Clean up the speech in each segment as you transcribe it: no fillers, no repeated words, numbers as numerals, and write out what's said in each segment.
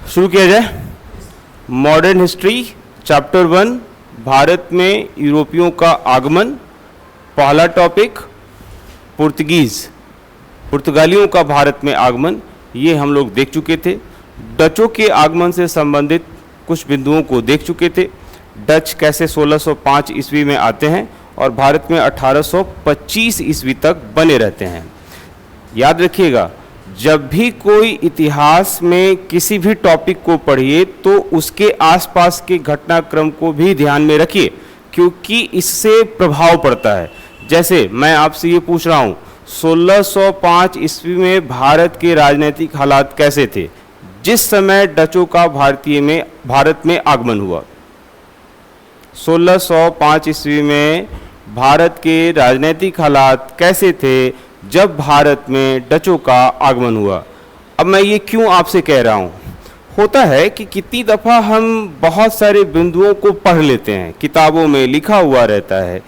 शुरू किया जाए। मॉडर्न हिस्ट्री चैप्टर 1, भारत में यूरोपियों का आगमन। पहला टॉपिक पुर्तगालियों का भारत में आगमन, ये हम लोग देख चुके थे। डचों के आगमन से संबंधित कुछ बिंदुओं को देख चुके थे। डच कैसे 1605 ईस्वी में आते हैं और भारत में 1825 ईस्वी तक बने रहते हैं। याद रखिएगा, जब भी कोई इतिहास में किसी भी टॉपिक को पढ़िए तो उसके आसपास के घटनाक्रम को भी ध्यान में रखिए, क्योंकि इससे प्रभाव पड़ता है। जैसे मैं आपसे ये पूछ रहा हूँ, 1605 ईस्वी में भारत के राजनीतिक हालात कैसे थे जिस समय डचों का भारत में आगमन हुआ। 1605 ईस्वी में भारत के राजनीतिक हालात कैसे थे जब भारत में डचों का आगमन हुआ। अब मैं ये क्यों आपसे कह रहा हूँ, होता है कि कितनी दफ़ा हम बहुत सारे बिंदुओं को पढ़ लेते हैं, किताबों में लिखा हुआ रहता है,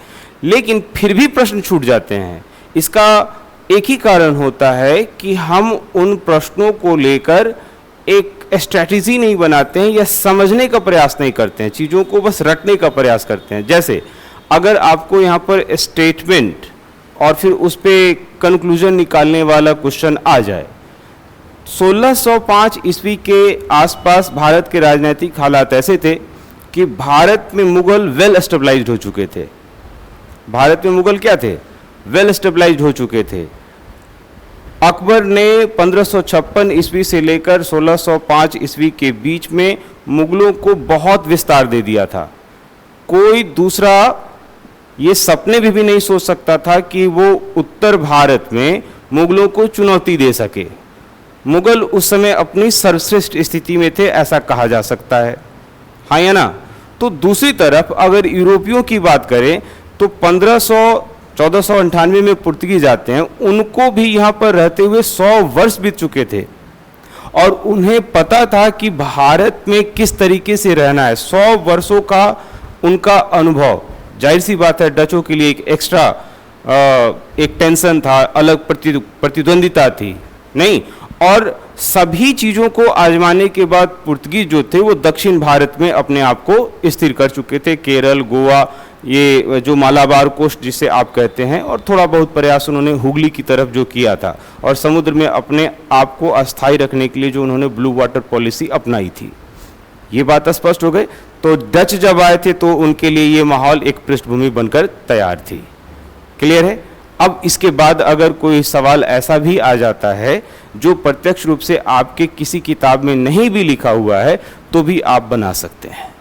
लेकिन फिर भी प्रश्न छूट जाते हैं। इसका एक ही कारण होता है कि हम उन प्रश्नों को लेकर एक स्ट्रैटेजी नहीं बनाते हैं या समझने का प्रयास नहीं करते हैं, चीज़ों को बस रटने का प्रयास करते हैं। जैसे अगर आपको यहाँ पर स्टेटमेंट और फिर उस पर कंक्लूजन निकालने वाला क्वेश्चन आ जाए, 1605 ईस्वी के आसपास भारत के राजनीतिक हालात ऐसे थे कि भारत में मुगल वेल एस्टेब्लाइज्ड हो चुके थे। भारत में मुगल क्या थे? वेल एस्टेब्लाइज्ड हो चुके थे। अकबर ने 1556 ईस्वी से लेकर 1605 ईस्वी के बीच में मुगलों को बहुत विस्तार दे दिया था। कोई दूसरा ये सपने भी नहीं सोच सकता था कि वो उत्तर भारत में मुगलों को चुनौती दे सके। मुगल उस समय अपनी सर्वश्रेष्ठ स्थिति में थे, ऐसा कहा जा सकता है, हाँ या ना। तो दूसरी तरफ अगर यूरोपियों की बात करें तो 1498 में पुर्तगीज आते हैं, उनको भी यहाँ पर रहते हुए 100 वर्ष बीत चुके थे और उन्हें पता था कि भारत में किस तरीके से रहना है। 100 वर्षों का उनका अनुभव, जाहिर सी बात है डचों के लिए एक एक्स्ट्रा एक टेंशन था, अलग प्रतिद्वंदिता थी नहीं। और सभी चीज़ों को आजमाने के बाद पुर्तगीज जो थे वो दक्षिण भारत में अपने आप को स्थिर कर चुके थे। केरल, गोवा, ये जो मालाबार कोस्ट जिसे आप कहते हैं, और थोड़ा बहुत प्रयास उन्होंने हुगली की तरफ जो किया था, और समुद्र में अपने आप को अस्थायी रखने के लिए जो उन्होंने ब्लू वाटर पॉलिसी अपनाई थी। ये बात स्पष्ट हो गई। तो डच जब आए थे तो उनके लिए ये माहौल एक पृष्ठभूमि बनकर तैयार थी। क्लियर है? अब इसके बाद अगर कोई सवाल ऐसा भी आ जाता है जो प्रत्यक्ष रूप से आपके किसी किताब में नहीं भी लिखा हुआ है तो भी आप बना सकते हैं।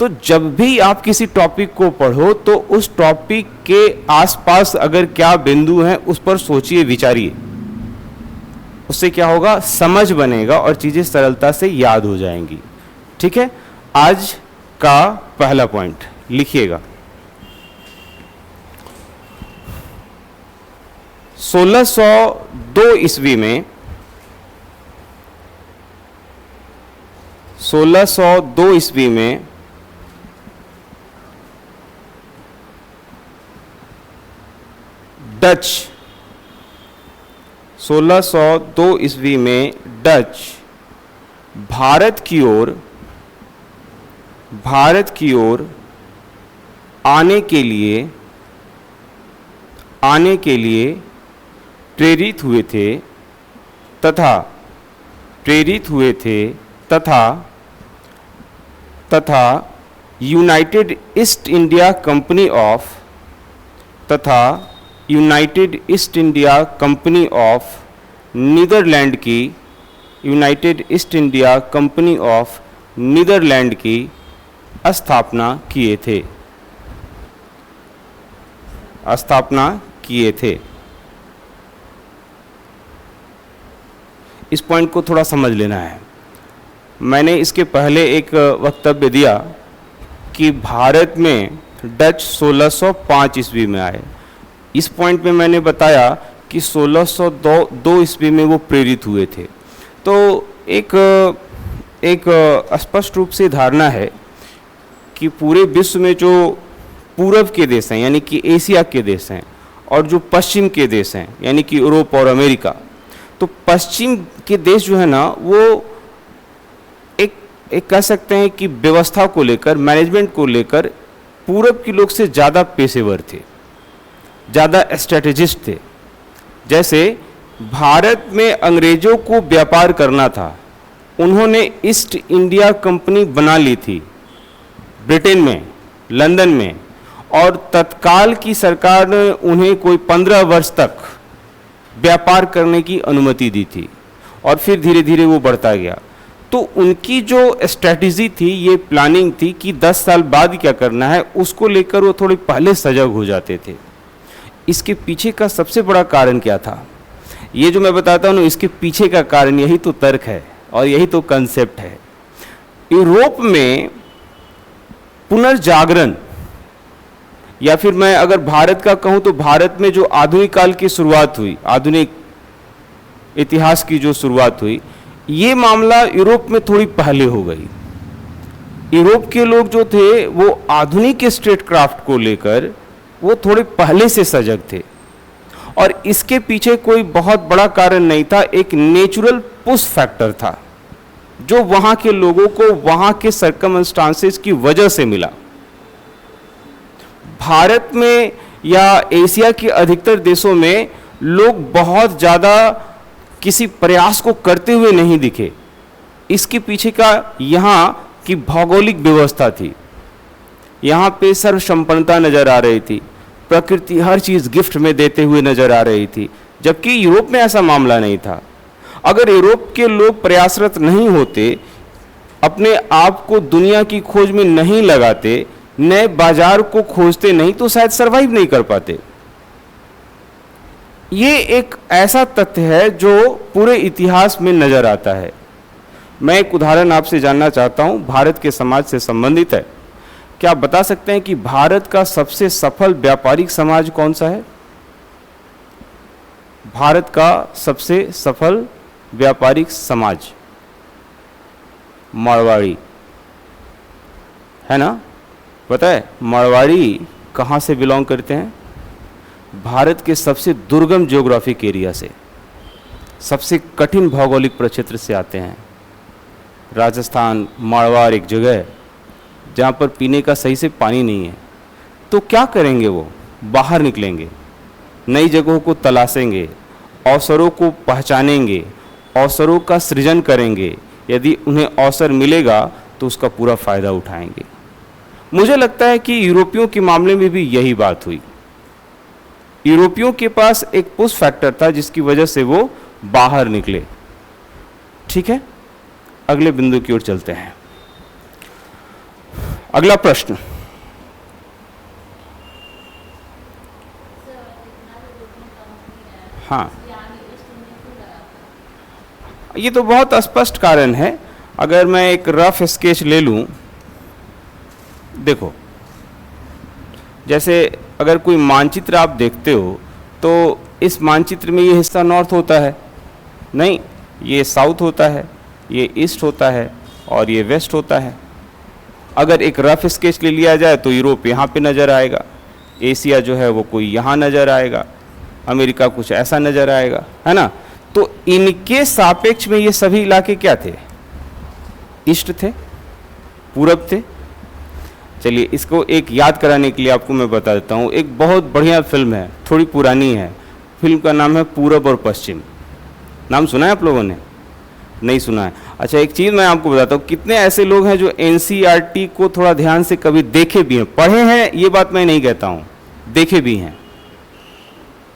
तो जब भी आप किसी टॉपिक को पढ़ो तो उस टॉपिक के आसपास अगर क्या बिंदु हैं उस पर सोचिए, विचारिए। उससे क्या होगा, समझ बनेगा और चीजें सरलता से याद हो जाएंगी। ठीक है, आज का पहला पॉइंट लिखिएगा। 1602 ईस्वी में 1602 ईस्वी में डच 1602 ईस्वी में डच भारत की ओर आने के लिए प्रेरित हुए थे तथा United East India Company of Netherland की स्थापना किए थे। इस पॉइंट को थोड़ा समझ लेना है। मैंने इसके पहले एक वक्तव्य दिया कि भारत में डच 1605 ईस्वी में आए। इस पॉइंट में मैंने बताया कि 1602 ईस्वी में वो प्रेरित हुए थे। तो एक स्पष्ट रूप से धारणा है कि पूरे विश्व में जो पूर्व के देश हैं यानी कि एशिया के देश हैं और जो पश्चिम के देश हैं यानी कि यूरोप और अमेरिका, तो पश्चिम के देश जो है ना वो एक कह सकते हैं कि व्यवस्था को लेकर, मैनेजमेंट को लेकर पूरब के लोग से ज़्यादा पेशेवर थे, ज़्यादा स्ट्रेटेजिस्ट थे। जैसे भारत में अंग्रेजों को व्यापार करना था, उन्होंने ईस्ट इंडिया कंपनी बना ली थी ब्रिटेन में, लंदन में, और तत्काल की सरकार ने उन्हें कोई 15 वर्ष तक व्यापार करने की अनुमति दी थी और फिर धीरे धीरे वो बढ़ता गया। तो उनकी जो स्ट्रैटेजी थी, ये प्लानिंग थी कि 10 साल बाद क्या करना है, उसको लेकर वो थोड़ी पहले सजग हो जाते थे। इसके पीछे का सबसे बड़ा कारण क्या था, ये जो मैं बताता हूँ, इसके पीछे का कारण यही तो तर्क है और यही तो कंसेप्ट है। यूरोप में पुनर्जागरण, या फिर मैं अगर भारत का कहूं तो भारत में जो आधुनिक काल की शुरुआत हुई, आधुनिक इतिहास की जो शुरुआत हुई, ये मामला यूरोप में थोड़ी पहले हो गई। यूरोप के लोग जो थे वो आधुनिक स्टेट क्राफ्ट को लेकर वो थोड़े पहले से सजग थे, और इसके पीछे कोई बहुत बड़ा कारण नहीं था, एक नेचुरल पुश फैक्टर था जो वहां के लोगों को वहां के सर्कमस्टांसेस की वजह से मिला। भारत में या एशिया के अधिकतर देशों में लोग बहुत ज़्यादा किसी प्रयास को करते हुए नहीं दिखे। इसके पीछे का यहाँ की भौगोलिक व्यवस्था थी, यहाँ पे सर्वसंपन्नता नजर आ रही थी, प्रकृति हर चीज़ गिफ्ट में देते हुए नजर आ रही थी, जबकि यूरोप में ऐसा मामला नहीं था। अगर यूरोप के लोग प्रयासरत नहीं होते, अपने आप को दुनिया की खोज में नहीं लगाते, नए बाजार को खोजते नहीं, तो शायद सरवाइव नहीं कर पाते। ये एक ऐसा तथ्य है जो पूरे इतिहास में नजर आता है। मैं एक उदाहरण आपसे जानना चाहता हूं, भारत के समाज से संबंधित है। क्या आप बता सकते हैं कि भारत का सबसे सफल व्यापारिक समाज कौन सा है? भारत का सबसे सफल व्यापारिक समाज मारवाड़ी है ना? पता है मारवाड़ी कहाँ से बिलोंग करते हैं? भारत के सबसे दुर्गम ज्योग्राफिक एरिया से, सबसे कठिन भौगोलिक प्रक्षेत्र से आते हैं। राजस्थान, मारवाड़ एक जगह है जहाँ पर पीने का सही से पानी नहीं है। तो क्या करेंगे वो? बाहर निकलेंगे, नई जगहों को तलाशेंगे, अवसरों को पहचानेंगे, अवसरों का सृजन करेंगे। यदि उन्हें अवसर मिलेगा तो उसका पूरा फ़ायदा उठाएंगे। मुझे लगता है कि यूरोपियों के मामले में भी यही बात हुई। यूरोपियों के पास एक पुश फैक्टर था जिसकी वजह से वो बाहर निकले। ठीक है, अगले बिंदु की ओर चलते हैं। अगला प्रश्न, हाँ, ये तो बहुत स्पष्ट कारण है। अगर मैं एक रफ स्केच ले लूं, देखो, जैसे अगर कोई मानचित्र आप देखते हो तो इस मानचित्र में ये हिस्सा नॉर्थ होता है, नहीं, ये साउथ होता है, ये ईस्ट होता है और ये वेस्ट होता है। अगर एक रफ स्केच ले लिया जाए तो यूरोप यहाँ पे नज़र आएगा, एशिया जो है वो कोई यहाँ नज़र आएगा, अमेरिका कुछ ऐसा नज़र आएगा, है ना? तो इनके सापेक्ष में ये सभी इलाके क्या थे? ईस्ट थे, पूरब थे। चलिए, इसको एक याद कराने के लिए आपको मैं बता देता हूँ। एक बहुत बढ़िया फिल्म है, थोड़ी पुरानी है, फिल्म का नाम है पूरब और पश्चिम। नाम सुना है आप लोगों ने? नहीं सुना है? अच्छा, एक चीज़ मैं आपको बताता हूँ, कितने ऐसे लोग हैं जो एनसीईआरटी को थोड़ा ध्यान से कभी देखे भी हैं, पढ़े हैं, ये बात मैं नहीं कहता हूँ, देखे भी हैं।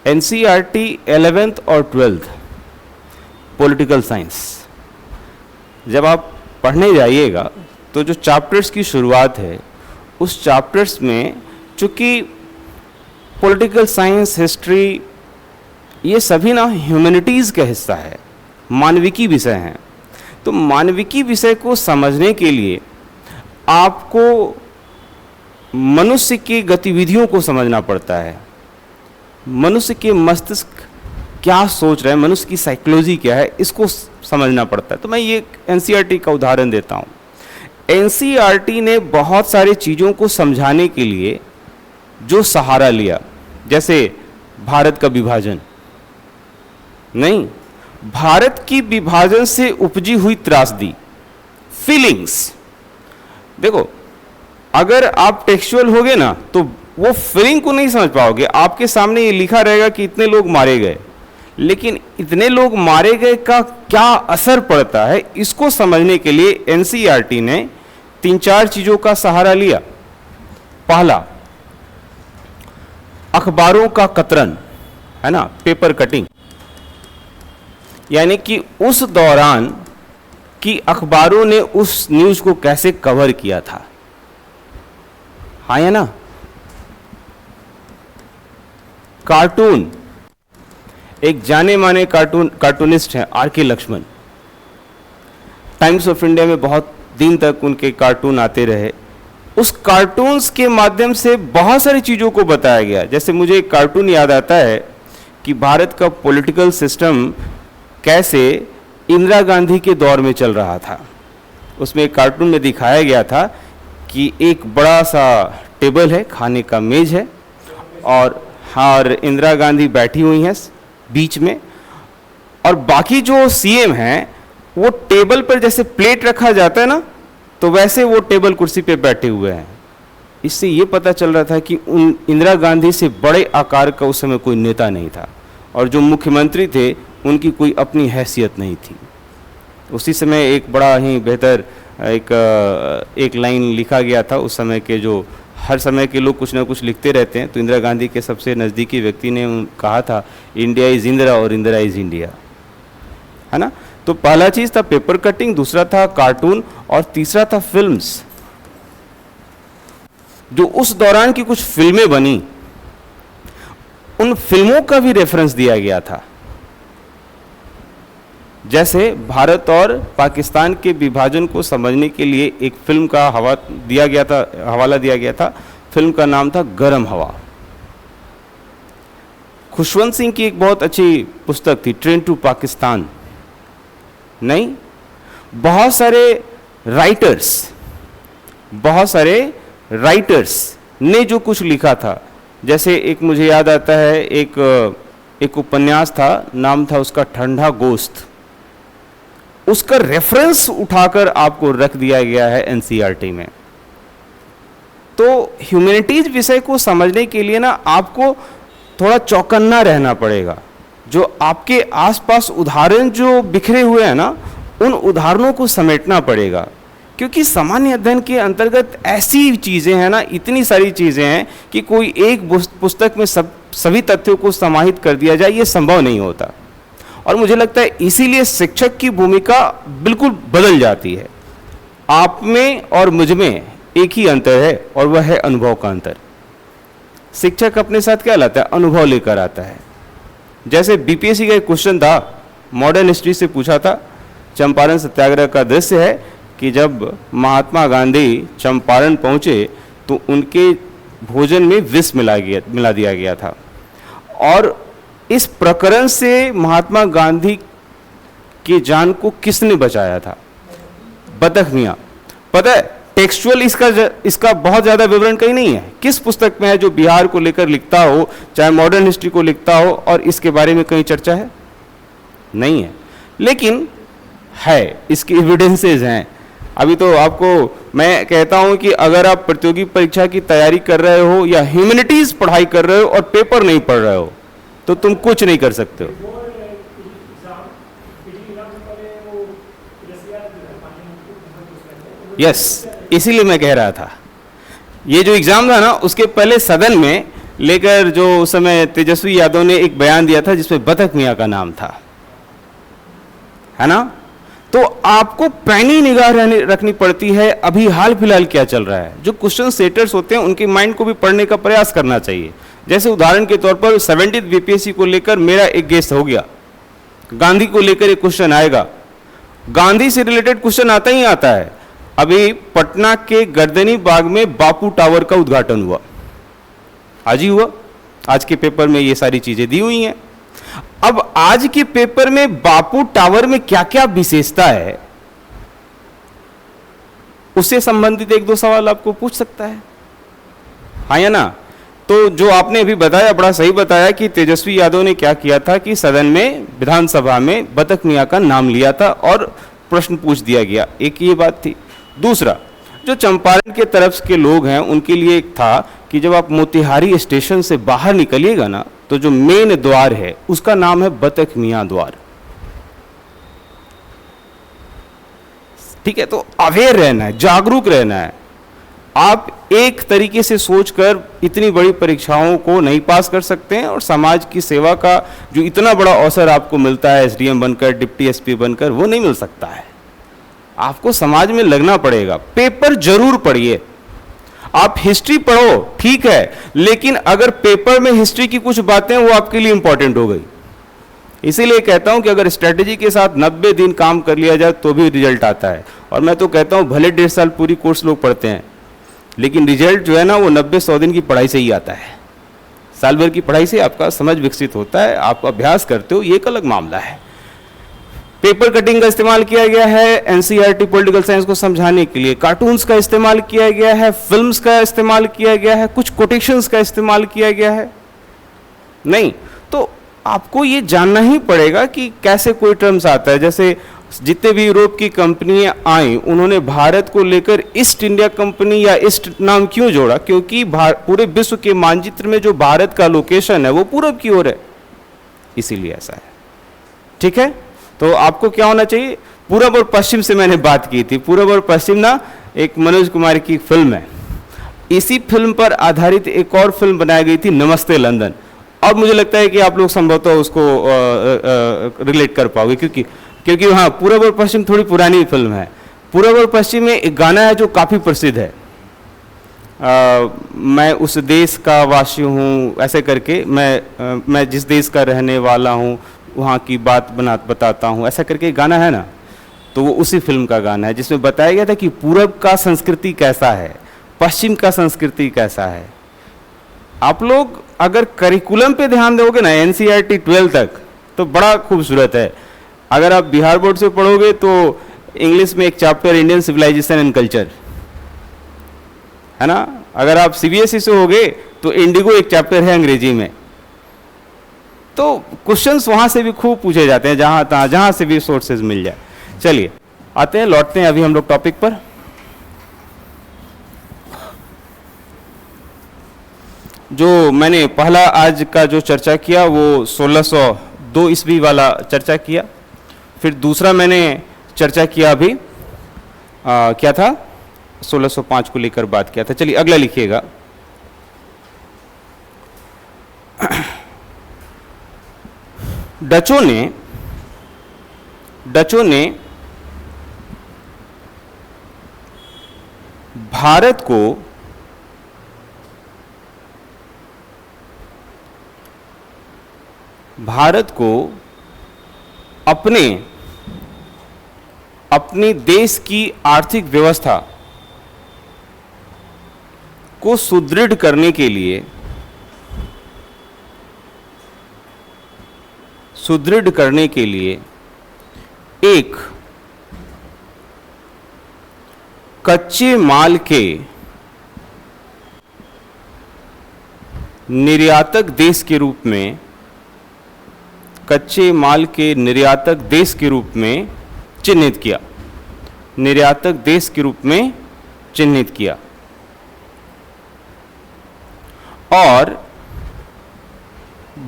एनसीईआरटी 11th और 12th पॉलिटिकल साइंस, जब आप पढ़ने जाइएगा तो जो चैप्टर्स की शुरुआत है, उस चैप्टर्स में चूँकि पॉलिटिकल साइंस, हिस्ट्री, ये सभी ना ह्यूमैनिटीज़ का हिस्सा है, मानविकी विषय हैं। तो मानविकी विषय को समझने के लिए आपको मनुष्य की गतिविधियों को समझना पड़ता है, मनुष्य के मस्तिष्क क्या सोच रहे हैं, मनुष्य की साइकोलॉजी क्या है, इसको समझना पड़ता है। तो मैं ये एनसीईआरटी का उदाहरण देता हूँ। एनसीईआरटी ने बहुत सारी चीज़ों को समझाने के लिए जो सहारा लिया, जैसे भारत का विभाजन, नहीं, भारत की विभाजन से उपजी हुई त्रासदी, फीलिंग्स, देखो, अगर आप टेक्सचुअल होगे ना तो वो फीलिंग को नहीं समझ पाओगे। आपके सामने ये लिखा रहेगा कि इतने लोग मारे गए, लेकिन इतने लोग मारे गए का क्या असर पड़ता है, इसको समझने के लिए एनसीईआरटी ने 3-4 चीजों का सहारा लिया। पहला, अखबारों का कतरन, है ना, पेपर कटिंग, यानी कि उस दौरान कि अखबारों ने उस न्यूज को कैसे कवर किया था, हाँ या ना। कार्टून, एक जाने माने कार्टूनिस्ट हैं आर के लक्ष्मण। टाइम्स ऑफ इंडिया में बहुत दिन तक उनके कार्टून आते रहे। उस कार्टून्स के माध्यम से बहुत सारी चीज़ों को बताया गया। जैसे मुझे एक कार्टून याद आता है कि भारत का पॉलिटिकल सिस्टम कैसे इंदिरा गांधी के दौर में चल रहा था। उसमें एक कार्टून में दिखाया गया था कि एक बड़ा सा टेबल है, खाने का मेज है, और इंदिरा गांधी बैठी हुई हैं बीच में, और बाकी जो सीएम हैं वो टेबल पर जैसे प्लेट रखा जाता है ना, तो वैसे वो टेबल कुर्सी पे बैठे हुए हैं। इससे ये पता चल रहा था कि उन इंदिरा गांधी से बड़े आकार का उस समय कोई नेता नहीं था, और जो मुख्यमंत्री थे उनकी कोई अपनी हैसियत नहीं थी। उसी समय एक बड़ा ही बेहतर एक लाइन लिखा गया था। उस समय के जो हर समय के लोग कुछ ना कुछ लिखते रहते हैं, तो इंदिरा गांधी के सबसे नज़दीकी व्यक्ति ने कहा था, इंडिया इज़ इंदिरा और इंदिरा इज़ इंडिया, है ना। तो पहला चीज़ था पेपर कटिंग, दूसरा था कार्टून, और तीसरा था फिल्म्स। जो उस दौरान की कुछ फिल्में बनी, उन फिल्मों का भी रेफरेंस दिया गया था। जैसे भारत और पाकिस्तान के विभाजन को समझने के लिए एक फिल्म का हवाला दिया गया था। फिल्म का नाम था गरम हवा। खुशवंत सिंह की एक बहुत अच्छी पुस्तक थी, ट्रेन टू पाकिस्तान। नहीं, बहुत सारे राइटर्स ने जो कुछ लिखा था, जैसे एक मुझे याद आता है, एक उपन्यास था, नाम था उसका ठंडा गोश्त। उसका रेफरेंस उठाकर आपको रख दिया गया है एनसीईआरटी में। तो ह्यूमैनिटीज विषय को समझने के लिए ना आपको थोड़ा चौकन्ना रहना पड़ेगा। जो आपके आसपास उदाहरण जो बिखरे हुए हैं ना, उन उदाहरणों को समेटना पड़ेगा, क्योंकि सामान्य अध्ययन के अंतर्गत ऐसी चीज़ें हैं ना, इतनी सारी चीज़ें हैं कि कोई एक पुस्तक में सभी तथ्यों को समाहित कर दिया जाए, ये संभव नहीं होता। और मुझे लगता है इसीलिए शिक्षक की भूमिका बिल्कुल बदल जाती है। आप में और मुझ में एक ही अंतर है, और वह है अनुभव का अंतर। शिक्षक अपने साथ क्या लाता है? अनुभव लेकर आता है। जैसे बीपीएससी का एक क्वेश्चन था, मॉडर्न हिस्ट्री से पूछा था, चंपारण सत्याग्रह का दृश्य है कि जब महात्मा गांधी चंपारण पहुंचे तो उनके भोजन में विष मिला दिया गया था, और इस प्रकरण से महात्मा गांधी की जान को किसने बचाया था? बतख मियाँ। पता है, टेक्सचुअल इसका बहुत ज़्यादा विवरण कहीं नहीं है। किस पुस्तक में है जो बिहार को लेकर लिखता हो, चाहे मॉडर्न हिस्ट्री को लिखता हो, और इसके बारे में कहीं चर्चा है? नहीं है। लेकिन है, इसके एविडेंसेस हैं। अभी तो आपको मैं कहता हूं कि अगर आप प्रतियोगी परीक्षा की तैयारी कर रहे हो या ह्यूमैनिटीज पढ़ाई कर रहे हो और पेपर नहीं पढ़ रहे हो, तो तुम कुछ नहीं कर सकते हो। यस, इसीलिए मैं कह रहा था, ये जो एग्जाम था ना, उसके पहले सदन में लेकर जो उस समय तेजस्वी यादव ने एक बयान दिया था जिसमें बतख मियाँ का नाम था, है ना। तो आपको पैनी निगाह रखनी पड़ती है अभी हाल फिलहाल क्या चल रहा है। जो क्वेश्चन सेटर्स होते हैं उनके माइंड को भी पढ़ने का प्रयास करना चाहिए। जैसे उदाहरण के तौर पर 70th बीपीएससी को लेकर मेरा एक गेस्ट हो गया, गांधी को लेकर एक क्वेश्चन आएगा, गांधी से रिलेटेड क्वेश्चन आता ही आता है। अभी पटना के गर्दनी बाग में बापू टावर का उद्घाटन हुआ, आज ही हुआ। आज के पेपर में ये सारी चीजें दी हुई हैं। अब आज के पेपर में बापू टावर में क्या क्या विशेषता है, उससे संबंधित 1-2 सवाल आपको पूछ सकता है, हाँ या ना। तो जो आपने अभी बताया, बड़ा सही बताया कि तेजस्वी यादव ने क्या किया था कि सदन में, विधानसभा में बतख मियाँ का नाम लिया था और प्रश्न पूछ दिया गया। एक ये बात थी। दूसरा, जो चंपारण के तरफ के लोग हैं उनके लिए एक था कि जब आप मोतिहारी स्टेशन से बाहर निकलिएगा ना, तो जो मेन द्वार है उसका नाम है बतख मियां द्वार। ठीक है, तो अवेयर रहना है, जागरूक रहना है। आप एक तरीके से सोचकर इतनी बड़ी परीक्षाओं को नहीं पास कर सकते हैं, और समाज की सेवा का जो इतना बड़ा अवसर आपको मिलता है एसडीएम बनकर, डिप्टी एसपी बनकर, वो नहीं मिल सकता है। आपको समाज में लगना पड़ेगा। पेपर जरूर पढ़िए, आप हिस्ट्री पढ़ो ठीक है, लेकिन अगर पेपर में हिस्ट्री की कुछ बातें वो आपके लिए इंपॉर्टेंट हो गई। इसीलिए कहता हूं कि अगर स्ट्रेटेजी के साथ 90 दिन काम कर लिया जाए तो भी रिजल्ट आता है। और मैं तो कहता हूं भले 1.5 साल पूरी कोर्स लोग पढ़ते हैं, लेकिन रिजल्ट जो है ना वो 90-100 दिन की पढ़ाई से ही आता है। साल भर की पढ़ाई से आपका समझ विकसित होता है, आप अभ्यास करते हो, ये एक अलग मामला है। पेपर कटिंग का इस्तेमाल किया गया है एनसीईआरटी पॉलिटिकल साइंस को समझाने के लिए, कार्टून्स का इस्तेमाल किया गया है, फिल्म्स का इस्तेमाल किया गया है, कुछ कोटेशंस का इस्तेमाल किया गया है। नहीं तो आपको ये जानना ही पड़ेगा कि कैसे कोई टर्म्स आता है। जैसे जितने भी यूरोप की कंपनियां आई, उन्होंने भारत को लेकर ईस्ट इंडिया कंपनी या ईस्ट नाम क्यों जोड़ा? क्योंकि पूरे विश्व के मानचित्र में जो भारत का लोकेशन है वो पूरब की ओर है, इसीलिए ऐसा है। ठीक है, तो आपको क्या होना चाहिए? पूरब और पश्चिम से मैंने बात की थी। पूरब और पश्चिम ना एक मनोज कुमार की फिल्म है, इसी फिल्म पर आधारित एक और फिल्म बनाई गई थी नमस्ते लंदन, और मुझे लगता है कि आप लोग संभवतः उसको रिलेट कर पाओगे, क्योंकि हाँ, पूरब और पश्चिम थोड़ी पुरानी फिल्म है। पूरब और पश्चिम में एक गाना है जो काफ़ी प्रसिद्ध है, मैं उस देश का वासी हूँ, ऐसे करके, मैं जिस देश का रहने वाला हूँ वहाँ की बात बताता हूँ, ऐसा करके गाना है ना। तो वो उसी फिल्म का गाना है जिसमें बताया गया था कि पूरब का संस्कृति कैसा है, पश्चिम का संस्कृति कैसा है। आप लोग अगर करिकुलम पे ध्यान दोगे ना एनसीईआरटी 12 तक, तो बड़ा खूबसूरत है। अगर आप बिहार बोर्ड से पढ़ोगे तो इंग्लिश में एक chapter Indian civilisation and culture है ना। अगर आप सीबीएसई से होगे तो इंडिगो एक चैप्टर है अंग्रेजी में। तो क्वेश्चंस वहां से भी खूब पूछे जाते हैं, जहां से भी सोर्सेज मिल जाए। चलिए आते हैं, लौटते हैं अभी हम लोग टॉपिक पर। जो मैंने पहला आज का जो चर्चा किया वो 1602 ईस्वी वाला चर्चा किया। फिर दूसरा मैंने चर्चा किया अभी क्या था, 1605 को लेकर बात किया था। चलिए अगला लिखिएगा। डचों ने भारत को अपने देश की आर्थिक व्यवस्था को सुदृढ़ करने के लिए एक कच्चे माल के निर्यातक देश के रूप में चिन्हित किया और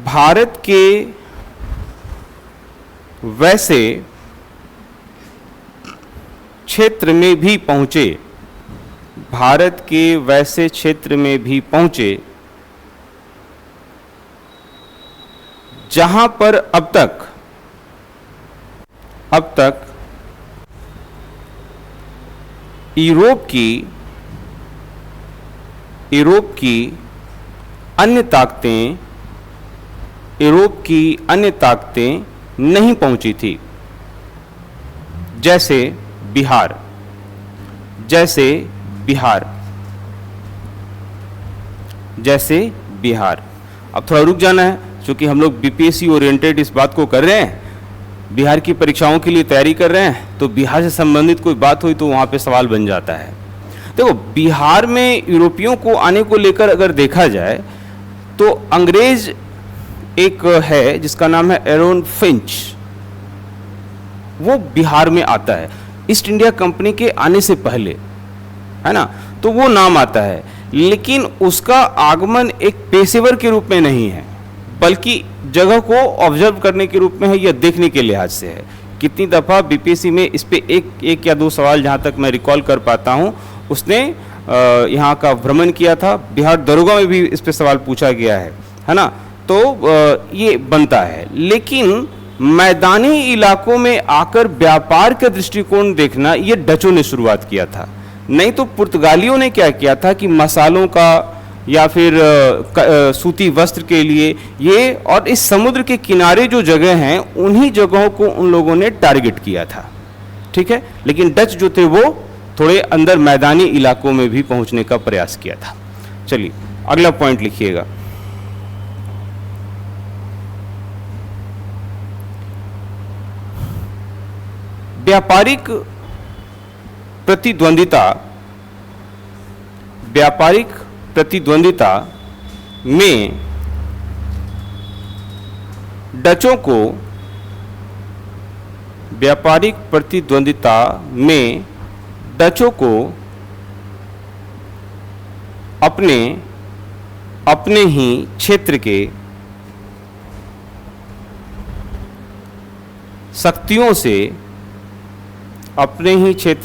भारत के वैसे क्षेत्र में भी पहुंचे जहां पर अब तक यूरोप की अन्य ताकतें नहीं पहुंची थी, जैसे बिहार। अब थोड़ा रुक जाना है, क्योंकि हम लोग बीपीएससी ओरिएंटेड इस बात को कर रहे हैं, बिहार की परीक्षाओं के लिए तैयारी कर रहे हैं, तो बिहार से संबंधित कोई बात हुई तो वहाँ पे सवाल बन जाता है। देखो, बिहार में यूरोपियों को आने को लेकर अगर देखा जाए तो अंग्रेज एक है जिसका नाम है एरोन फिंच, वो बिहार में आता है ईस्ट इंडिया कंपनी के आने से पहले, है ना, तो वो नाम आता है। लेकिन उसका आगमन एक पेशेवर के रूप में नहीं है, बल्कि जगह को ऑब्जर्व करने के रूप में है या देखने के लिहाज से है। कितनी दफ़ा बीपीएससी में इस पे एक या दो सवाल जहाँ तक मैं रिकॉल कर पाता हूँ उसने यहाँ का भ्रमण किया था। बिहार दरोगा में भी इस पे सवाल पूछा गया है ना, तो ये बनता है। लेकिन मैदानी इलाकों में आकर व्यापार का दृष्टिकोण देखना ये डचों ने शुरुआत किया था, नहीं तो पुर्तगालियों ने क्या किया था कि मसालों का या फिर सूती वस्त्र के लिए ये, और इस समुद्र के किनारे जो जगह हैं उन्हीं जगहों को उन लोगों ने टारगेट किया था, ठीक है। लेकिन डच जो थे वो थोड़े अंदर मैदानी इलाकों में भी पहुंचने का प्रयास किया था। चलिए अगला पॉइंट लिखिएगा। व्यापारिक प्रतिद्वंदिता में डचों को अपने ही क्षेत्र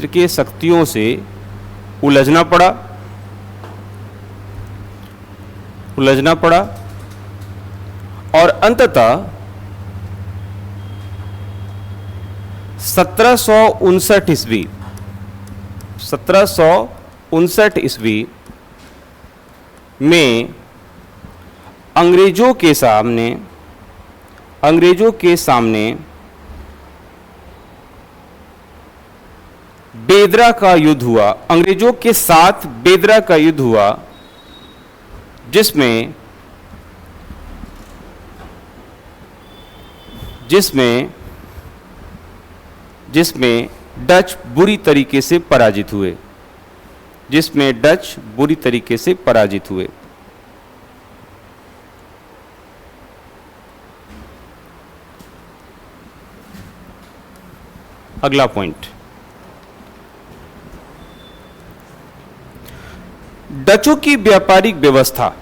के शक्तियों से उलझना पड़ा और अंततः 1759 ईस्वी में अंग्रेजों के सामने बेदरा का युद्ध हुआ। अंग्रेजों के साथ बेदरा का युद्ध हुआ, जिसमें डच बुरी तरीके से पराजित हुए। अगला पॉइंट, डचों की व्यापारिक व्यवस्था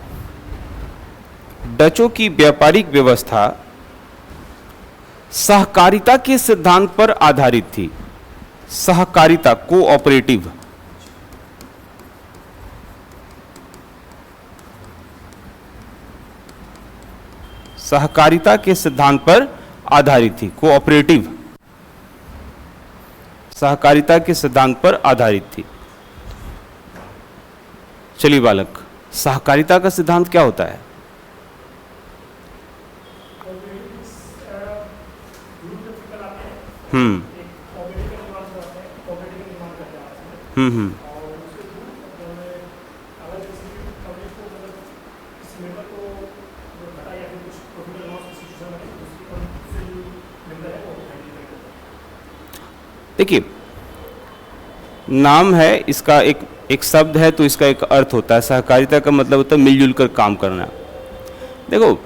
सहकारिता के सिद्धांत पर आधारित थी। सहकारिता, कोऑपरेटिव। सहकारिता के सिद्धांत पर आधारित थी, कोऑपरेटिव। सहकारिता के सिद्धांत पर आधारित थी। चलिए बालक, सहकारिता का सिद्धांत क्या होता है? देखिए, नाम है इसका, एक शब्द है तो इसका एक अर्थ होता है। सहकारिता का मतलब होता है मिलजुल कर काम करना। देखो,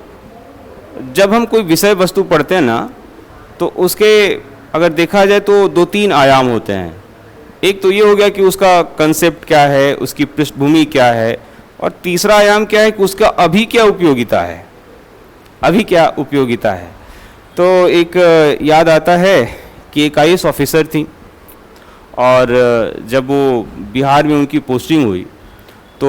जब हम कोई विषय वस्तु पढ़ते हैं ना, तो उसके अगर देखा जाए तो 2-3 आयाम होते हैं। एक तो ये हो गया कि उसका कंसेप्ट क्या है, उसकी पृष्ठभूमि क्या है, और तीसरा आयाम क्या है कि उसका अभी क्या उपयोगिता है। तो एक याद आता है कि एक IAS ऑफिसर थी, और जब वो बिहार में उनकी पोस्टिंग हुई तो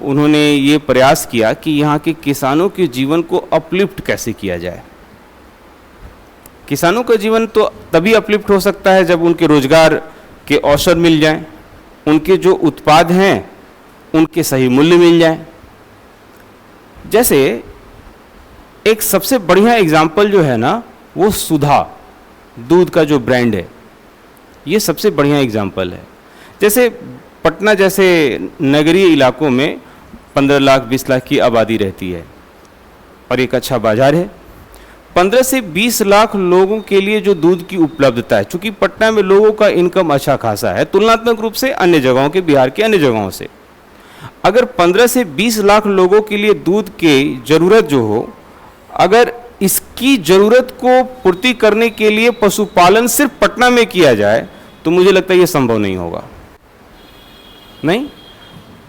उन्होंने ये प्रयास किया कि यहाँ के किसानों के जीवन को अपलिफ्ट कैसे किया जाए। किसानों का जीवन तो तभी अपलिफ्ट हो सकता है जब उनके रोजगार के अवसर मिल जाएं, उनके जो उत्पाद हैं उनके सही मूल्य मिल जाए। जैसे एक सबसे बढ़िया एग्जाम्पल जो है ना, वो सुधा दूध का जो ब्रांड है, ये सबसे बढ़िया एग्जाम्पल है। जैसे पटना जैसे नगरीय इलाकों में 15 लाख 20 लाख की आबादी रहती है और एक अच्छा बाजार है। 15 से 20 लाख लोगों के लिए जो दूध की उपलब्धता है, चूंकि पटना में लोगों का इनकम अच्छा खासा है तुलनात्मक रूप से अन्य जगहों के, बिहार के अन्य जगहों से, अगर 15 से 20 लाख लोगों के लिए दूध की जरूरत जो हो, अगर इसकी जरूरत को पूर्ति करने के लिए पशुपालन सिर्फ पटना में किया जाए तो मुझे लगता है ये संभव नहीं होगा। नहीं।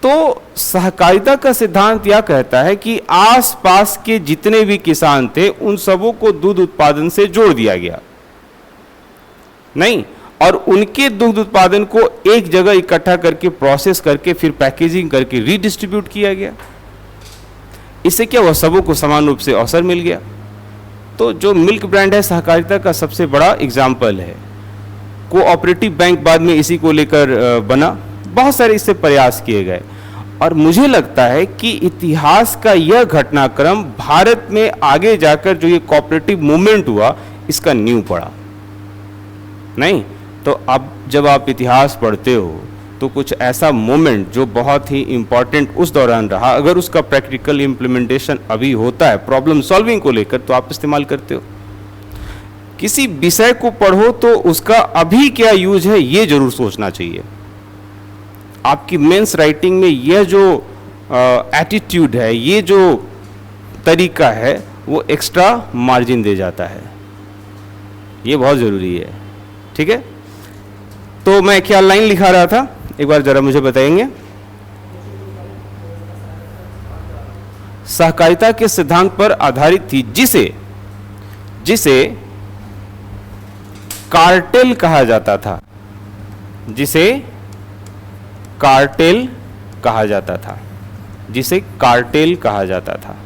तो सहकारिता का सिद्धांत यह कहता है कि आसपास के जितने भी किसान थे उन सबों को दूध उत्पादन से जोड़ दिया गया, नहीं, और उनके दुग्ध उत्पादन को एक जगह इकट्ठा करके प्रोसेस करके फिर पैकेजिंग करके रीडिस्ट्रीब्यूट किया गया। इससे क्या हुआ, सबों को समान रूप से अवसर मिल गया। तो जो मिल्क ब्रांड है सहकारिता का सबसे बड़ा एग्जाम्पल है। कोऑपरेटिव बैंक बाद में इसी को लेकर बना, बहुत सारे इससे प्रयास किए गए, और मुझे लगता है कि इतिहास का यह घटनाक्रम भारत में आगे जाकर जो ये कोऑपरेटिव मूवमेंट हुआ इसका नींव पड़ा। नहीं तो अब जब आप इतिहास पढ़ते हो तो कुछ ऐसा मोमेंट जो बहुत ही इंपॉर्टेंट उस दौरान रहा, अगर उसका प्रैक्टिकल इम्प्लीमेंटेशन अभी होता है प्रॉब्लम सॉल्विंग को लेकर तो आप इस्तेमाल करते हो। किसी विषय को पढ़ो तो उसका अभी क्या यूज है ये जरूर सोचना चाहिए। आपकी मेंस राइटिंग में यह जो एटीट्यूड है, ये जो तरीका है, वो एक्स्ट्रा मार्जिन दे जाता है। ये बहुत ज़रूरी है, ठीक है। तो मैं क्या लाइन लिखा रहा था, एक बार जरा मुझे बताएंगे। सहकारिता के सिद्धांत पर आधारित थी, जिसे कार्टेल कहा जाता था, जिसे कार्टेल कहा जाता था, जिसे कार्टेल कहा जाता था,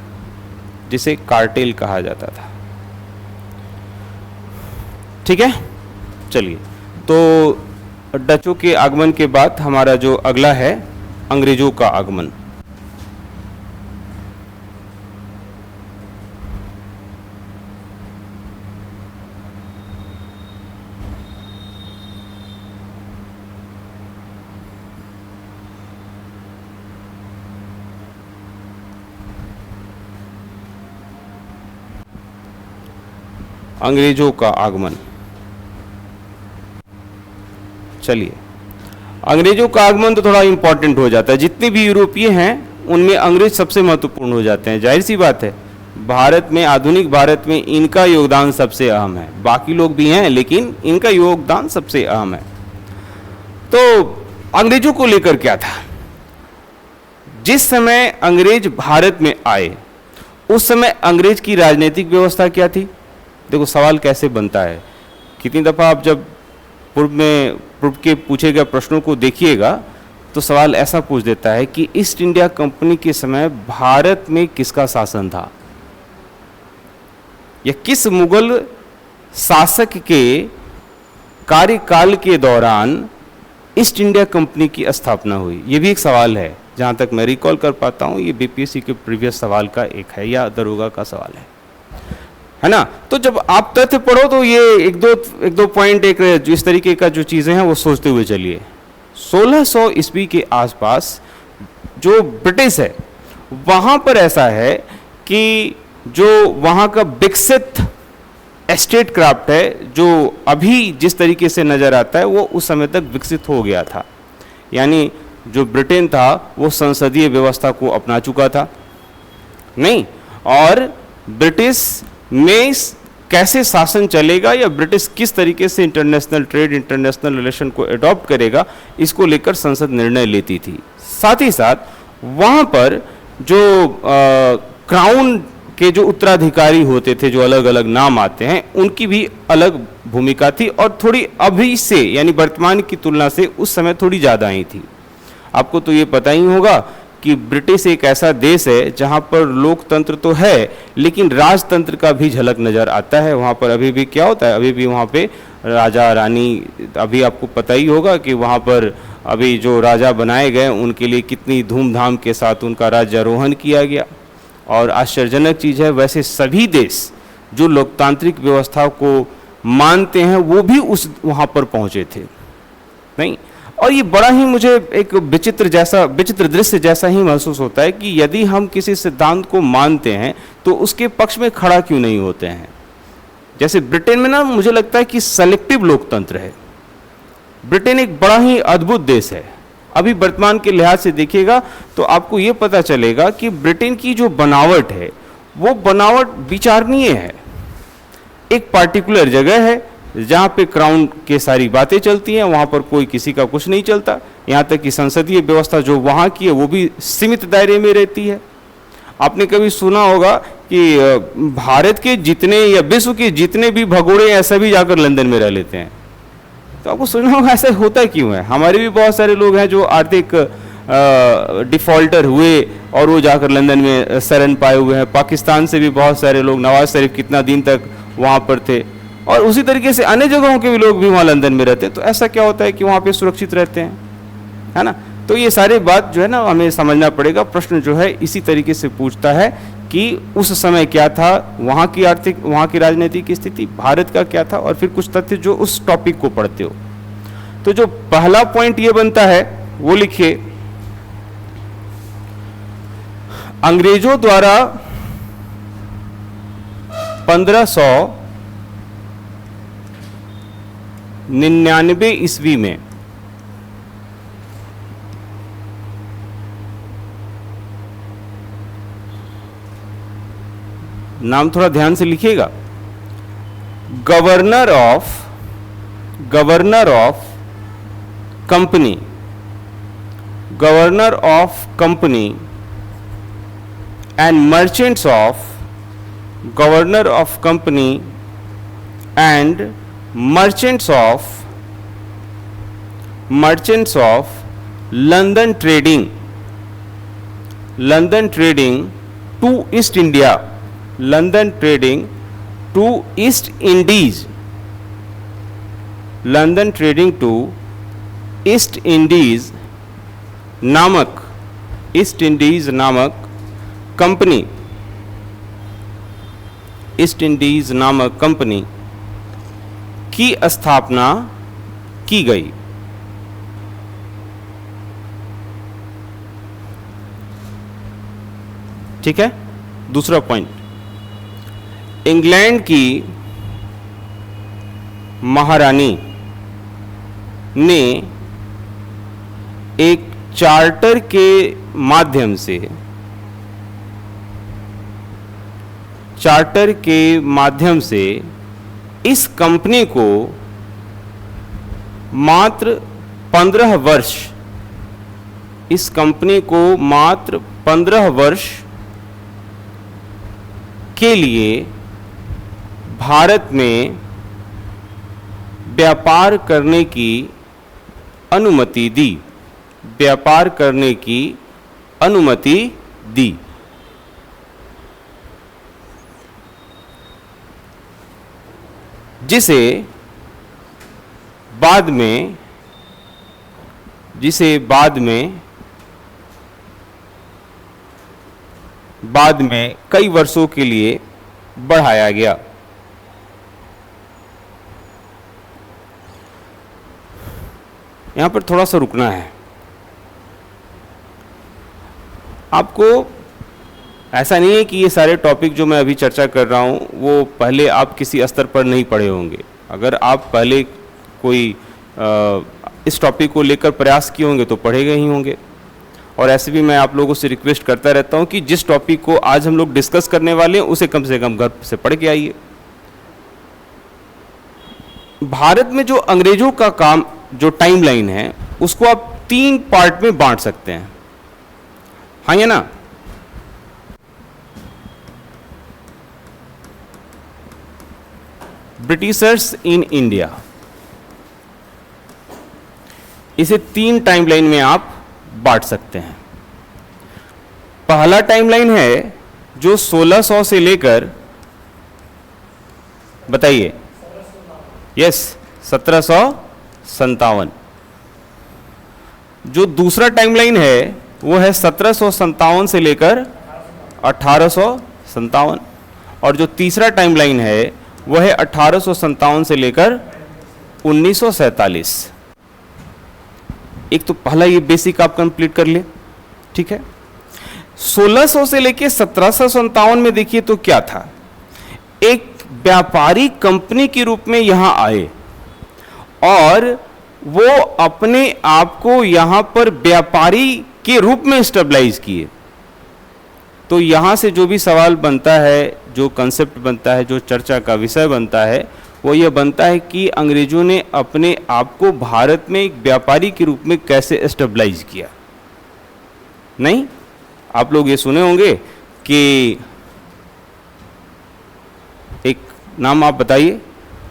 जिसे कार्टेल कहा जाता था। ठीक है, चलिए। तो डचों के आगमन के बाद हमारा जो अगला है अंग्रेजों का आगमन। अंग्रेजों का आगमन, चलिए। अंग्रेजों का आगमन तो थोड़ा इंपॉर्टेंट हो जाता है। जितने भी यूरोपीय हैं उनमें अंग्रेज सबसे महत्वपूर्ण हो जाते हैं। जाहिर सी बात है, भारत में, आधुनिक भारत में इनका योगदान सबसे अहम है। बाकी लोग भी हैं लेकिन इनका योगदान सबसे अहम है। तो अंग्रेजों को लेकर क्या था, जिस समय अंग्रेज भारत में आए उस समय अंग्रेज की राजनीतिक व्यवस्था क्या थी। देखो सवाल कैसे बनता है, कितनी दफ़ा आप जब पूर्व के पूछे गए प्रश्नों को देखिएगा तो सवाल ऐसा पूछ देता है कि ईस्ट इंडिया कंपनी के समय भारत में किसका शासन था, या किस मुगल शासक के कार्यकाल के दौरान ईस्ट इंडिया कंपनी की स्थापना हुई। ये भी एक सवाल है, जहाँ तक मैं रिकॉल कर पाता हूँ ये बीपीएससी के प्रीवियस सवाल का एक है या दरोगा का सवाल है ना। तो जब आप तथ्य पढ़ो तो ये एक दो पॉइंट, एक जो इस तरीके का जो चीज़ें हैं वो सोचते हुए चलिए। 1600 ईस्वी के आसपास जो ब्रिटिश है वहाँ पर ऐसा है कि जो वहाँ का विकसित एस्टेट क्राफ्ट है, जो अभी जिस तरीके से नज़र आता है वो उस समय तक विकसित हो गया था। यानी जो ब्रिटेन था वो संसदीय व्यवस्था को अपना चुका था, नहीं, और ब्रिटिश में कैसे शासन चलेगा या ब्रिटिश किस तरीके से इंटरनेशनल ट्रेड, इंटरनेशनल रिलेशन को अडॉप्ट करेगा, इसको लेकर संसद निर्णय लेती थी। साथ ही साथ वहाँ पर जो क्राउन के जो उत्तराधिकारी होते थे, जो अलग अलग नाम आते हैं, उनकी भी अलग भूमिका थी और थोड़ी अभी से यानी वर्तमान की तुलना से उस समय थोड़ी ज़्यादा ही थी। आपको तो ये पता ही होगा कि ब्रिटिश एक ऐसा देश है जहाँ पर लोकतंत्र तो है लेकिन राजतंत्र का भी झलक नज़र आता है। वहाँ पर अभी भी क्या होता है, अभी भी वहाँ पे राजा रानी, अभी आपको पता ही होगा कि वहाँ पर अभी जो राजा बनाए गए उनके लिए कितनी धूमधाम के साथ उनका राज्यारोहण किया गया। और आश्चर्यजनक चीज़ है, वैसे सभी देश जो लोकतांत्रिक व्यवस्था को मानते हैं वो भी उस वहाँ पर पहुँचे थे, नहीं। और ये बड़ा ही मुझे एक विचित्र दृश्य जैसा ही महसूस होता है कि यदि हम किसी सिद्धांत को मानते हैं तो उसके पक्ष में खड़ा क्यों नहीं होते हैं। जैसे ब्रिटेन में ना मुझे लगता है कि सेलेक्टिव लोकतंत्र है। ब्रिटेन एक बड़ा ही अद्भुत देश है। अभी वर्तमान के लिहाज से देखिएगा तो आपको ये पता चलेगा कि ब्रिटेन की जो बनावट है वो बनावट विचारणीय है। एक पार्टिकुलर जगह है जहाँ पे क्राउन के सारी बातें चलती हैं, वहाँ पर कोई किसी का कुछ नहीं चलता। यहाँ तक कि संसदीय व्यवस्था जो वहाँ की है वो भी सीमित दायरे में रहती है। आपने कभी सुना होगा कि भारत के जितने या विश्व के जितने भी भगोड़े हैं सभी जाकर लंदन में रह लेते हैं। तो आपको सुना होगा ऐसा होता क्यों है। हमारे भी बहुत सारे लोग हैं जो आर्थिक डिफॉल्टर हुए और वो जाकर लंदन में शरण पाए हुए हैं। पाकिस्तान से भी बहुत सारे लोग, नवाज शरीफ कितना दिन तक वहाँ पर थे, और उसी तरीके से अन्य जगहों के भी लोग भी वहाँ लंदन में रहते हैं। तो ऐसा क्या होता है कि वहाँ पे सुरक्षित रहते हैं, है ना। तो ये सारी बात जो है ना हमें समझना पड़ेगा। प्रश्न जो है इसी तरीके से पूछता है कि उस समय क्या था, वहाँ की आर्थिक, वहाँ की राजनीतिक स्थिति, भारत का क्या था, और फिर कुछ तथ्य जो उस टॉपिक को पढ़ते हो। तो जो पहला पॉइंट ये बनता है वो लिखिए, अंग्रेजों द्वारा 1599 ईस्वी में नाम थोड़ा ध्यान से लिखिएगा, governor of company and merchants of London trading to East India, London trading to East Indies नामक कंपनी की स्थापना की गई। ठीक है। दूसरा पॉइंट, इंग्लैंड की महारानी ने एक चार्टर के माध्यम से इस कंपनी को मात्र 15 वर्ष के लिए भारत में व्यापार करने की अनुमति दी। जिसे बाद में कई वर्षों के लिए बढ़ाया गया। यहां पर थोड़ा सा रुकना है। आपको ऐसा नहीं है कि ये सारे टॉपिक जो मैं अभी चर्चा कर रहा हूं वो पहले आप किसी स्तर पर नहीं पढ़े होंगे। अगर आप पहले कोई इस टॉपिक को लेकर प्रयास किए होंगे तो पढ़े गए ही होंगे। और ऐसे भी मैं आप लोगों से रिक्वेस्ट करता रहता हूं कि जिस टॉपिक को आज हम लोग डिस्कस करने वाले हैं उसे कम से कम घर से पढ़ के आइए। भारत में जो अंग्रेजों का काम, जो टाइमलाइन है, उसको आप 3 पार्ट में बांट सकते हैं, हाँ या ना। ब्रिटिशर्स इन इंडिया, इसे 3 टाइमलाइन में आप बांट सकते हैं। पहला टाइमलाइन है जो 1600 से लेकर, बताइए, यस, 1757। जो दूसरा टाइमलाइन है वो है 1757 से लेकर 1857, और जो तीसरा टाइमलाइन है वह है 1857 से लेकर 1947। एक तो पहला ये बेसिक आप कंप्लीट कर ले, ठीक है। 1600 से लेके 1757 में देखिए तो क्या था, एक व्यापारी कंपनी के रूप में यहां आए और वो अपने आप को यहां पर व्यापारी के रूप में स्टेबलाइज किए। तो यहां से जो भी सवाल बनता है, जो कंसेप्ट बनता है, जो चर्चा का विषय बनता है, वो यह बनता है कि अंग्रेजों ने अपने आप को भारत में एक व्यापारी के रूप में कैसे एस्टेब्लाइज किया। नहीं, आप लोग ये सुने होंगे कि एक नाम आप बताइए,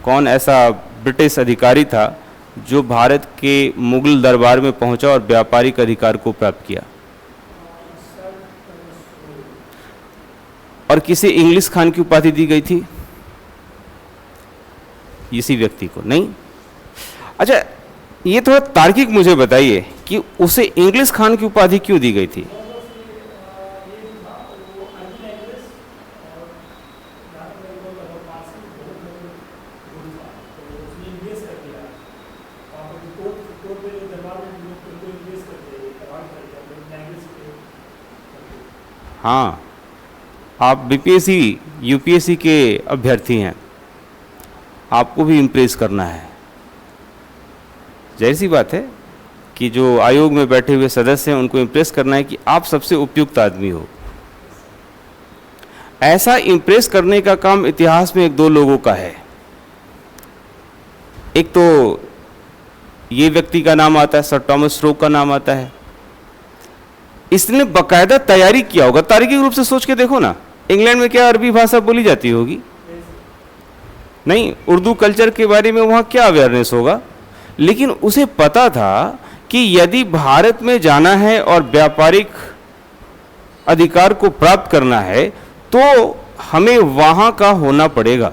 कौन ऐसा ब्रिटिश अधिकारी था जो भारत के मुगल दरबार में पहुंचा और व्यापारिक अधिकार को प्राप्त किया? और किसे इंग्लिश खान की उपाधि दी गई थी? इसी व्यक्ति को। नहीं, अच्छा ये थोड़ा तार्किक मुझे बताइए कि उसे इंग्लिश खान की उपाधि क्यों दी गई थी? हाँ, आप बीपीएससी यूपीएससी के अभ्यर्थी हैं, आपको भी इम्प्रेस करना है। जाहिर सी बात है कि जो आयोग में बैठे हुए सदस्य हैं उनको इम्प्रेस करना है कि आप सबसे उपयुक्त आदमी हो। ऐसा इम्प्रेस करने का काम इतिहास में एक दो लोगों का है। एक तो ये व्यक्ति का नाम आता है, सर टॉमस रो का नाम आता है। इसने बकायदा तैयारी किया होगा। तार्किक रूप से सोच के देखो ना, इंग्लैंड में क्या अरबी भाषा बोली जाती होगी? नहीं, उर्दू कल्चर के बारे में वहाँ क्या अवेयरनेस होगा? लेकिन उसे पता था कि यदि भारत में जाना है और व्यापारिक अधिकार को प्राप्त करना है तो हमें वहाँ का होना पड़ेगा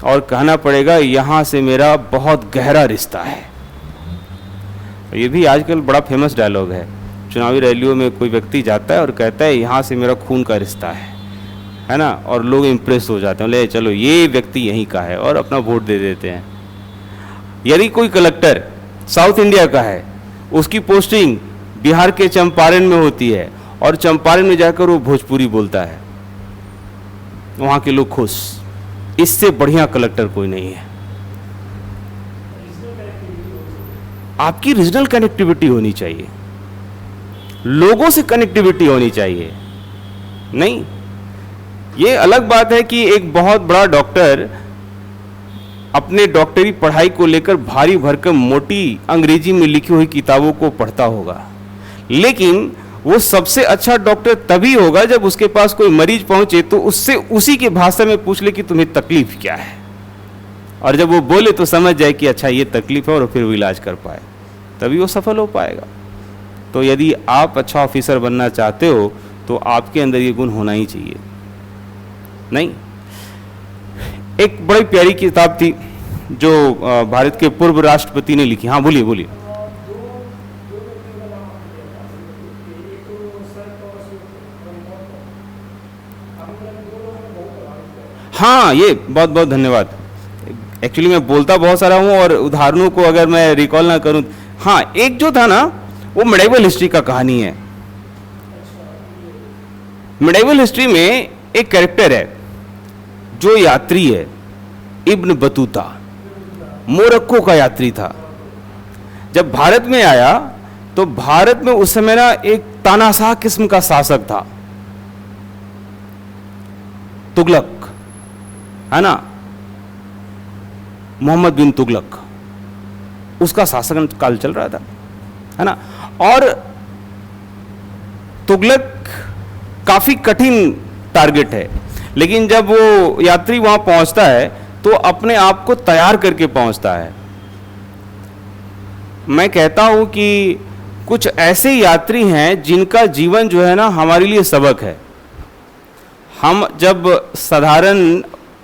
और कहना पड़ेगा यहाँ से मेरा बहुत गहरा रिश्ता है। ये भी आजकल बड़ा फेमस डायलॉग है। चुनावी रैलियों में कोई व्यक्ति जाता है और कहता है यहाँ से मेरा खून का रिश्ता है ना, और लोग इम्प्रेस हो जाते हैं, ले चलो ये व्यक्ति यहीं का है, और अपना वोट दे देते हैं। यदि कोई कलेक्टर साउथ इंडिया का है, उसकी पोस्टिंग बिहार के चंपारण में होती है और चंपारण में जाकर वो भोजपुरी बोलता है, वहाँ के लोग खुश। इससे बढ़िया कलेक्टर कोई नहीं है। आपकी रीजनल कनेक्टिविटी होनी चाहिए, लोगों से कनेक्टिविटी होनी चाहिए। नहीं, ये अलग बात है कि एक बहुत बड़ा डॉक्टर अपने डॉक्टरी पढ़ाई को लेकर भारी भरकम मोटी अंग्रेजी में लिखी हुई किताबों को पढ़ता होगा, लेकिन वो सबसे अच्छा डॉक्टर तभी होगा जब उसके पास कोई मरीज पहुंचे तो उससे उसी के भाषा में पूछ ले कि तुम्हें तकलीफ क्या है, और जब वो बोले तो समझ जाए कि अच्छा ये तकलीफ है, और फिर वो इलाज कर पाए, तभी वो सफल हो पाएगा। तो यदि आप अच्छा ऑफिसर बनना चाहते हो तो आपके अंदर ये गुण होना ही चाहिए। नहीं, एक बड़ी प्यारी किताब थी जो भारत के पूर्व राष्ट्रपति ने लिखी। हाँ बोलिए बोलिए। हाँ, ये बहुत बहुत धन्यवाद। एक्चुअली मैं बोलता बहुत सारा हूँ और उदाहरणों को अगर मैं रिकॉल ना करूँ, हाँ एक जो था ना वो मिडाइवल हिस्ट्री का कहानी है। मिडाइवल हिस्ट्री में एक कैरेक्टर है जो यात्री है, इब्न बतूता, मोरक्को का यात्री था। जब भारत में आया तो भारत में उस समय ना एक तानाशाह किस्म का शासक था, तुगलक, है ना, मोहम्मद बिन तुगलक, उसका शासन काल चल रहा था, है ना। और तुगलक काफी कठिन टारगेट है, लेकिन जब वो यात्री वहां पहुंचता है तो अपने आप को तैयार करके पहुंचता है। मैं कहता हूं कि कुछ ऐसे यात्री हैं जिनका जीवन जो है ना हमारे लिए सबक है। हम जब साधारण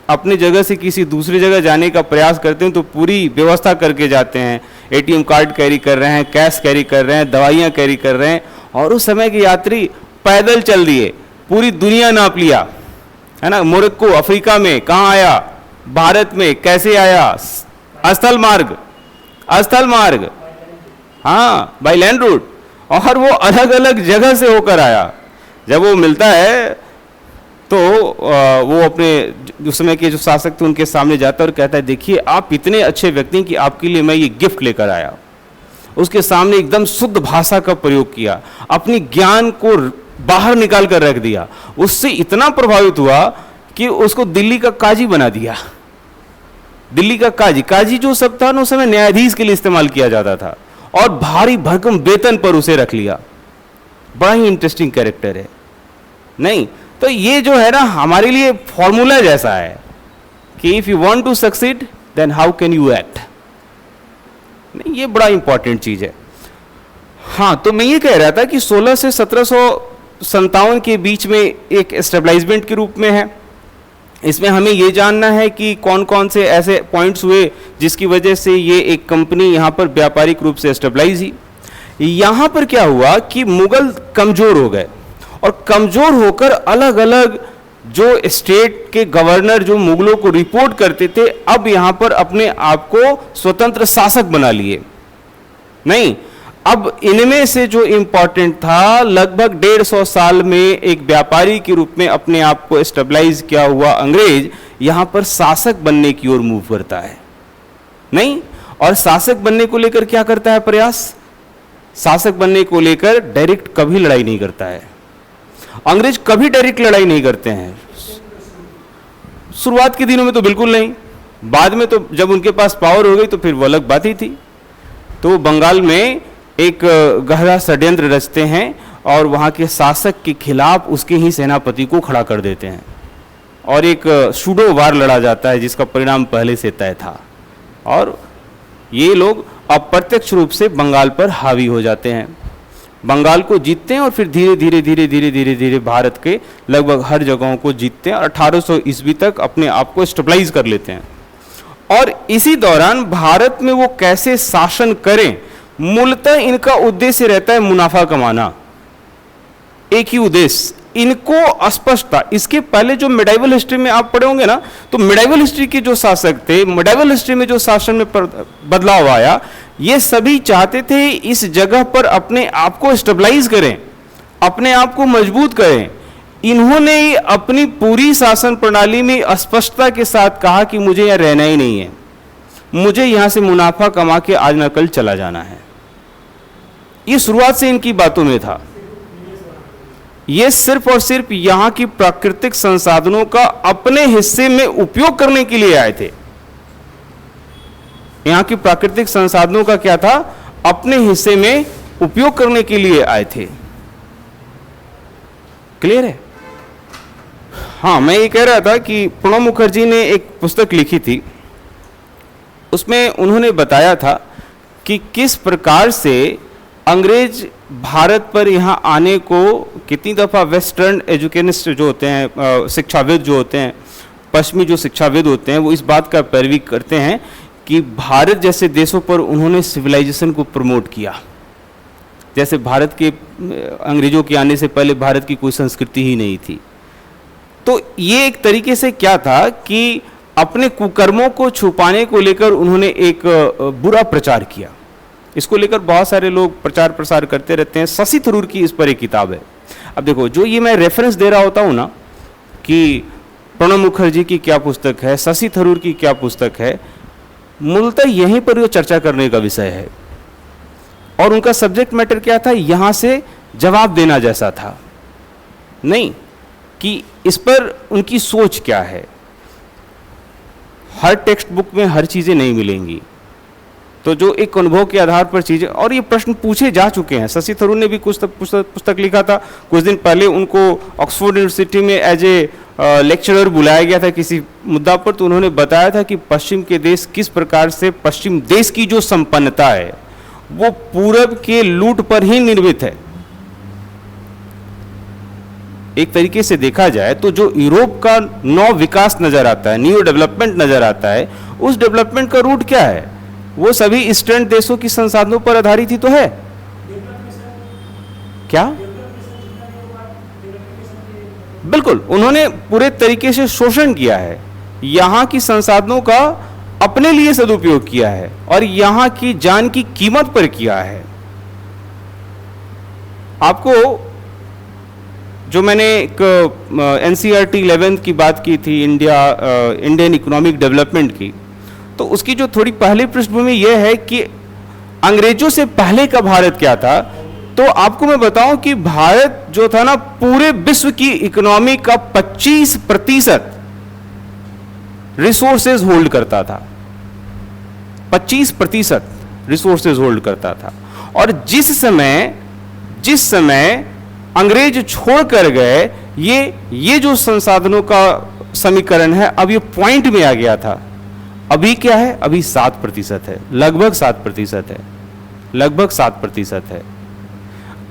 अपनी जगह से किसी दूसरी जगह जाने का प्रयास करते हैं तो पूरी व्यवस्था करके जाते हैं, एटीएम कार्ड कैरी कर रहे हैं, कैश कैरी कर रहे हैं, दवाइयाँ कैरी कर रहे हैं, और उस समय के यात्री पैदल चल दिए, पूरी दुनिया नाप लिया, है ना। मोरक्को अफ्रीका में कहाँ आया, भारत में कैसे आया, स्थल मार्ग, स्थल मार्ग, हाँ बाई लैंड रूट, और वो अलग अलग जगह से होकर आया। जब वो मिलता है तो वो अपने उस समय के जो शासक थे उनके सामने जाता है और कहता है देखिए आप इतने अच्छे व्यक्ति हैं कि आपके लिए मैं ये गिफ्ट लेकर आया। उसके सामने एकदम शुद्ध भाषा का प्रयोग किया, अपनी ज्ञान को बाहर निकाल कर रख दिया। उससे इतना प्रभावित हुआ कि उसको दिल्ली का काजी बना दिया, दिल्ली का काजी, काजी जो सब था ना उस समय न्यायाधीश के लिए इस्तेमाल किया जाता था, और भारी भरकम वेतन पर उसे रख लिया। बड़ा ही इंटरेस्टिंग कैरेक्टर है। नहीं तो ये जो है ना हमारे लिए फॉर्मूला जैसा है कि if you want to succeed then how can you act. नहीं, ये बड़ा इंपॉर्टेंट चीज है। हाँ, तो मैं ये कह रहा था कि 16 से 1757 के बीच में एक स्टेबलाइजमेंट के रूप में है। इसमें हमें ये जानना है कि कौन कौन से ऐसे पॉइंट्स हुए जिसकी वजह से ये एक कंपनी यहाँ पर व्यापारिक रूप से स्टेबलाइज हुई। यहाँ पर क्या हुआ कि मुगल कमजोर हो गए, और कमजोर होकर अलग अलग जो स्टेट के गवर्नर जो मुगलों को रिपोर्ट करते थे, अब यहाँ पर अपने आप को स्वतंत्र शासक बना लिए। नहीं, अब इनमें से जो इंपॉर्टेंट था, लगभग 150 साल में एक व्यापारी के रूप में अपने आप को स्टेबलाइज किया हुआ अंग्रेज यहां पर शासक बनने की ओर मूव करता है। नहीं, और शासक बनने को लेकर क्या करता है प्रयास? शासक बनने को लेकर डायरेक्ट कभी लड़ाई नहीं करता है। अंग्रेज कभी डायरेक्ट लड़ाई नहीं करते हैं। शुरुआत के दिनों में तो बिल्कुल नहीं, बाद में तो जब उनके पास पावर हो गई तो फिर वो अलग बात ही थी। तो बंगाल में एक गहरा षड्यंत्र रचते हैं और वहाँ के शासक के खिलाफ उसके ही सेनापति को खड़ा कर देते हैं, और एक सूडो वार लड़ा जाता है जिसका परिणाम पहले से तय था, और ये लोग अप्रत्यक्ष रूप से बंगाल पर हावी हो जाते हैं, बंगाल को जीतते हैं, और फिर धीरे धीरे धीरे धीरे धीरे धीरे भारत के लगभग हर जगहों को जीतते हैं और 1800 ईस्वी तक अपने आप को स्टेबलाइज कर लेते हैं। और इसी दौरान भारत में वो कैसे शासन करें, मूलतः इनका उद्देश्य रहता है मुनाफा कमाना, एक ही उद्देश्य इनको स्पष्ट था। इसके पहले जो मिडाइवल हिस्ट्री में आप पढ़े होंगे ना, तो मिडाइवल हिस्ट्री के जो शासक थे, मिडाइवल हिस्ट्री में जो शासन में बदलाव आया, ये सभी चाहते थे इस जगह पर अपने आप को स्टेबलाइज करें, अपने आप को मजबूत करें। इन्होंने अपनी पूरी शासन प्रणाली में स्पष्टता के साथ कहा कि मुझे यहां रहना ही नहीं है, मुझे यहां से मुनाफा कमा के आज न कल चला जाना है। ये शुरुआत से इनकी बातों में था। ये सिर्फ और सिर्फ यहां की प्राकृतिक संसाधनों का अपने हिस्से में उपयोग करने के लिए आए थे। यहां की प्राकृतिक संसाधनों का क्या था? अपने हिस्से में उपयोग करने के लिए आए थे। क्लियर है? हाँ, मैं ये कह रहा था कि प्रणब मुखर्जी ने एक पुस्तक लिखी थी, उसमें उन्होंने बताया था कि किस प्रकार से अंग्रेज भारत पर यहाँ आने को कितनी दफ़ा वेस्टर्न एजुकेनिस्ट जो होते हैं, शिक्षाविद जो होते हैं, पश्चिमी जो शिक्षाविद होते हैं, वो इस बात का पैरवी करते हैं कि भारत जैसे देशों पर उन्होंने सिविलाइजेशन को प्रमोट किया। जैसे भारत के अंग्रेजों के आने से पहले भारत की कोई संस्कृति ही नहीं थी। तो ये एक तरीके से क्या था कि अपने कुकर्मों को छुपाने को लेकर उन्होंने एक बुरा प्रचार किया। इसको लेकर बहुत सारे लोग प्रचार प्रसार करते रहते हैं। शशि थरूर की इस पर एक किताब है। अब देखो, जो ये मैं रेफरेंस दे रहा होता हूँ ना कि प्रणब मुखर्जी की क्या पुस्तक है, शशि थरूर की क्या पुस्तक है, मूलतः यहीं पर वो चर्चा करने का विषय है। और उनका सब्जेक्ट मैटर क्या था? यहाँ से जवाब देना जैसा था, नहीं कि इस पर उनकी सोच क्या है। हर टेक्स्ट बुक में हर चीज़ें नहीं मिलेंगी, तो जो एक अनुभव के आधार पर चीज़ें, और ये प्रश्न पूछे जा चुके हैं। शशि थरूर ने भी कुछ पुस्तक लिखा था। कुछ दिन पहले उनको ऑक्सफोर्ड यूनिवर्सिटी में एज ए लेक्चरर बुलाया गया था किसी मुद्दा पर, तो उन्होंने बताया था कि पश्चिम के देश किस प्रकार से, पश्चिम देश की जो संपन्नता है वो पूरब के लूट पर ही निर्मित है। एक तरीके से देखा जाए तो जो यूरोप का नव विकास नजर आता है, न्यू डेवलपमेंट नजर आता है, उस डेवलपमेंट का रूट क्या है? वो सभी ईस्टर्न देशों की संसाधनों पर आधारित ही तो है। क्या? बिल्कुल, उन्होंने पूरे तरीके से शोषण किया है, यहां की संसाधनों का अपने लिए सदुपयोग किया है और यहां की जान की कीमत पर किया है। आपको जो मैंने एक NCERT 11th की बात की थी, इंडियन इकोनॉमिक डेवलपमेंट की, तो उसकी जो थोड़ी पहली पृष्ठभूमि यह है कि अंग्रेजों से पहले का भारत क्या था। तो आपको मैं बताऊं कि भारत जो था ना, पूरे विश्व की इकोनॉमी का 25% रिसोर्सेज होल्ड करता था। 25% रिसोर्सेज होल्ड करता था। और जिस समय अंग्रेज छोड़ कर गए, ये जो संसाधनों का समीकरण है अब ये पॉइंट में आ गया था। अभी क्या है? अभी 7% है, लगभग 7% है, लगभग 7% है।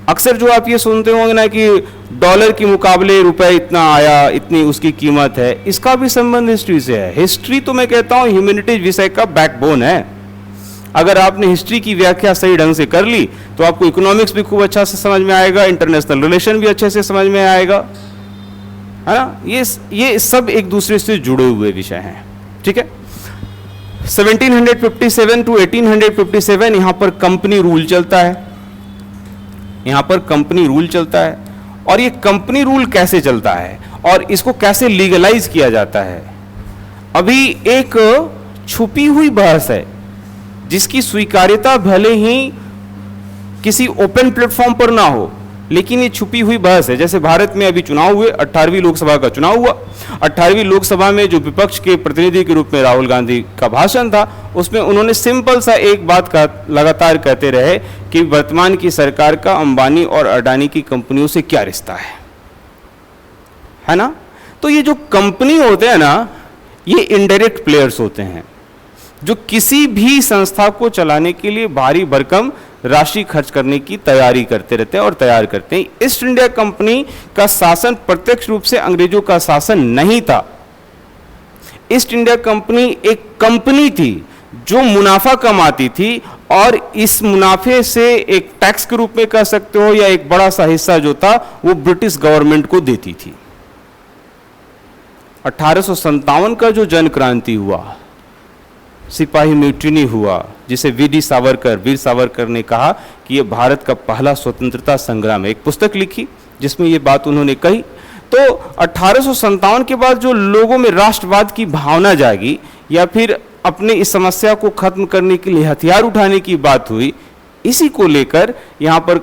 अक्सर जो आप ये सुनते होंगे ना कि डॉलर के मुकाबले रुपए इतना आया, इतनी उसकी कीमत है, इसका भी संबंध हिस्ट्री से है। हिस्ट्री तो मैं कहता हूं ह्यूमैनिटीज विषय का बैकबोन है। अगर आपने हिस्ट्री की व्याख्या सही ढंग से कर ली तो आपको इकोनॉमिक्स भी खूब अच्छा से समझ में आएगा, इंटरनेशनल रिलेशन भी अच्छे से समझ में आएगा, है ना। ये सब एक दूसरे से जुड़े हुए विषय हैं, ठीक है। 1757 टू 1857 यहां पर कंपनी रूल चलता है, यहां पर कंपनी रूल चलता है। और ये कंपनी रूल कैसे चलता है और इसको कैसे लीगलाइज किया जाता है, अभी एक छुपी हुई बहस है जिसकी स्वीकार्यता भले ही किसी ओपन प्लेटफॉर्म पर ना हो, लेकिन ये छुपी हुई बहस है। जैसे भारत में अभी चुनाव हुए, 18वीं लोकसभा का चुनाव हुआ। 18वीं लोकसभा में जो विपक्ष के प्रतिनिधि के रूप में राहुल गांधी का भाषण था, उसमें उन्होंने सिंपल सा एक बात का लगातार कहते रहे कि वर्तमान की सरकार का अंबानी और अडानी की कंपनियों से क्या रिश्ता है ना। तो ये जो कंपनी होते हैं ना, ये इनडायरेक्ट प्लेयर्स होते हैं जो किसी भी संस्था को चलाने के लिए भारी भरकम राशि खर्च करने की तैयारी करते रहते हैं और तैयार करते हैं। ईस्ट इंडिया कंपनी का शासन प्रत्यक्ष रूप से अंग्रेजों का शासन नहीं था। ईस्ट इंडिया कंपनी एक कंपनी थी जो मुनाफा कमाती थी और इस मुनाफे से एक टैक्स के रूप में कह सकते हो या एक बड़ा सा हिस्सा जो था वो ब्रिटिश गवर्नमेंट को देती थी। 1857 का जो जन क्रांति हुआ, सिपाही म्यूटिनी हुआ, जिसे वीर सावरकर ने कहा कि यह भारत का पहला स्वतंत्रता संग्राम है। एक पुस्तक लिखी जिसमें यह बात उन्होंने कही। तो 1857 के बाद जो लोगों में राष्ट्रवाद की भावना जागी या फिर अपने इस समस्या को खत्म करने के लिए हथियार उठाने की बात हुई, इसी को लेकर यहाँ पर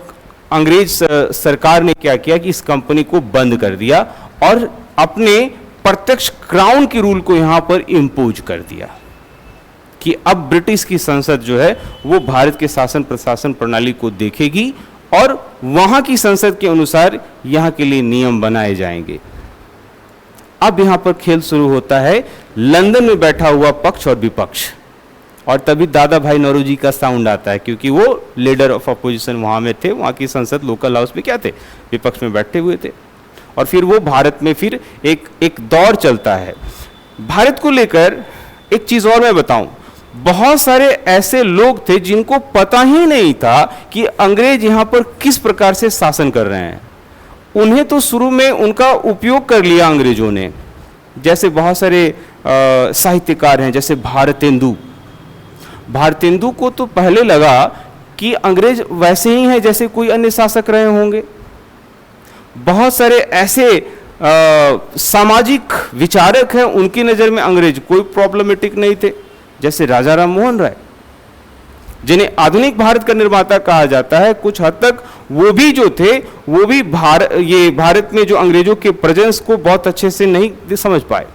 अंग्रेज सरकार ने क्या किया कि इस कंपनी को बंद कर दिया और अपने प्रत्यक्ष क्राउन के रूल को यहाँ पर इम्पोज कर दिया कि अब ब्रिटिश की संसद जो है वो भारत के शासन प्रशासन प्रणाली को देखेगी और वहां की संसद के अनुसार यहां के लिए नियम बनाए जाएंगे। अब यहां पर खेल शुरू होता है लंदन में बैठा हुआ पक्ष और विपक्ष, और तभी दादा भाई नौरोजी का साउंड आता है क्योंकि वो लीडर ऑफ अपोजिशन वहां में थे। वहां की संसद लोकल हाउस में क्या थे, विपक्ष में बैठे हुए थे। और फिर वो भारत में फिर एक दौर चलता है। भारत को लेकर एक चीज और मैं बताऊं, बहुत सारे ऐसे लोग थे जिनको पता ही नहीं था कि अंग्रेज यहां पर किस प्रकार से शासन कर रहे हैं। उन्हें तो शुरू में उनका उपयोग कर लिया अंग्रेजों ने। जैसे बहुत सारे साहित्यकार हैं, जैसे भारतेंदु को तो पहले लगा कि अंग्रेज वैसे ही हैं जैसे कोई अन्य शासक रहे होंगे। बहुत सारे ऐसे सामाजिक विचारक हैं, उनकी नजर में अंग्रेज कोई प्रॉब्लमेटिक नहीं थे, जैसे राजा राम मोहन राय, जिन्हें आधुनिक भारत का निर्माता कहा जाता है। कुछ हद तक वो भी जो थे वो भी भारत में जो अंग्रेजों के प्रेजेंस को बहुत अच्छे से नहीं समझ पाए,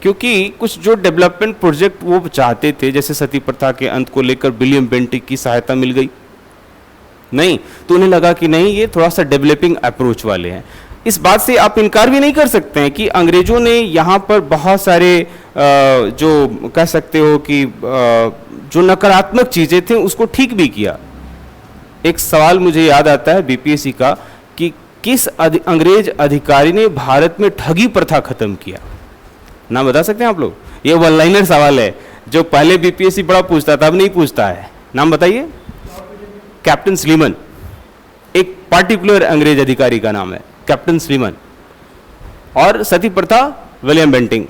क्योंकि कुछ जो डेवलपमेंट प्रोजेक्ट वो चाहते थे, जैसे सती प्रथा के अंत को लेकर विलियम बेंटिक की सहायता मिल गई नहीं, तो उन्हें लगा कि नहीं, ये थोड़ा सा डेवलपिंग अप्रोच वाले हैं। इस बात से आप इनकार भी नहीं कर सकते हैं कि अंग्रेजों ने यहाँ पर बहुत सारे जो कह सकते हो कि जो नकारात्मक चीजें थी उसको ठीक भी किया। एक सवाल मुझे याद आता है बीपीएससी का कि किस अंग्रेज अधिकारी ने भारत में ठगी प्रथा खत्म किया? नाम बता सकते हैं आप लोग? ये वन लाइनर सवाल है जो पहले बीपीएससी बड़ा पूछता था, अब नहीं पूछता है। नाम बताइए। कैप्टन स्लीमन, एक पार्टिकुलर अंग्रेज अधिकारी का नाम है कैप्टन स्लीमन। और सती प्रथा विलियम बेंटिंक।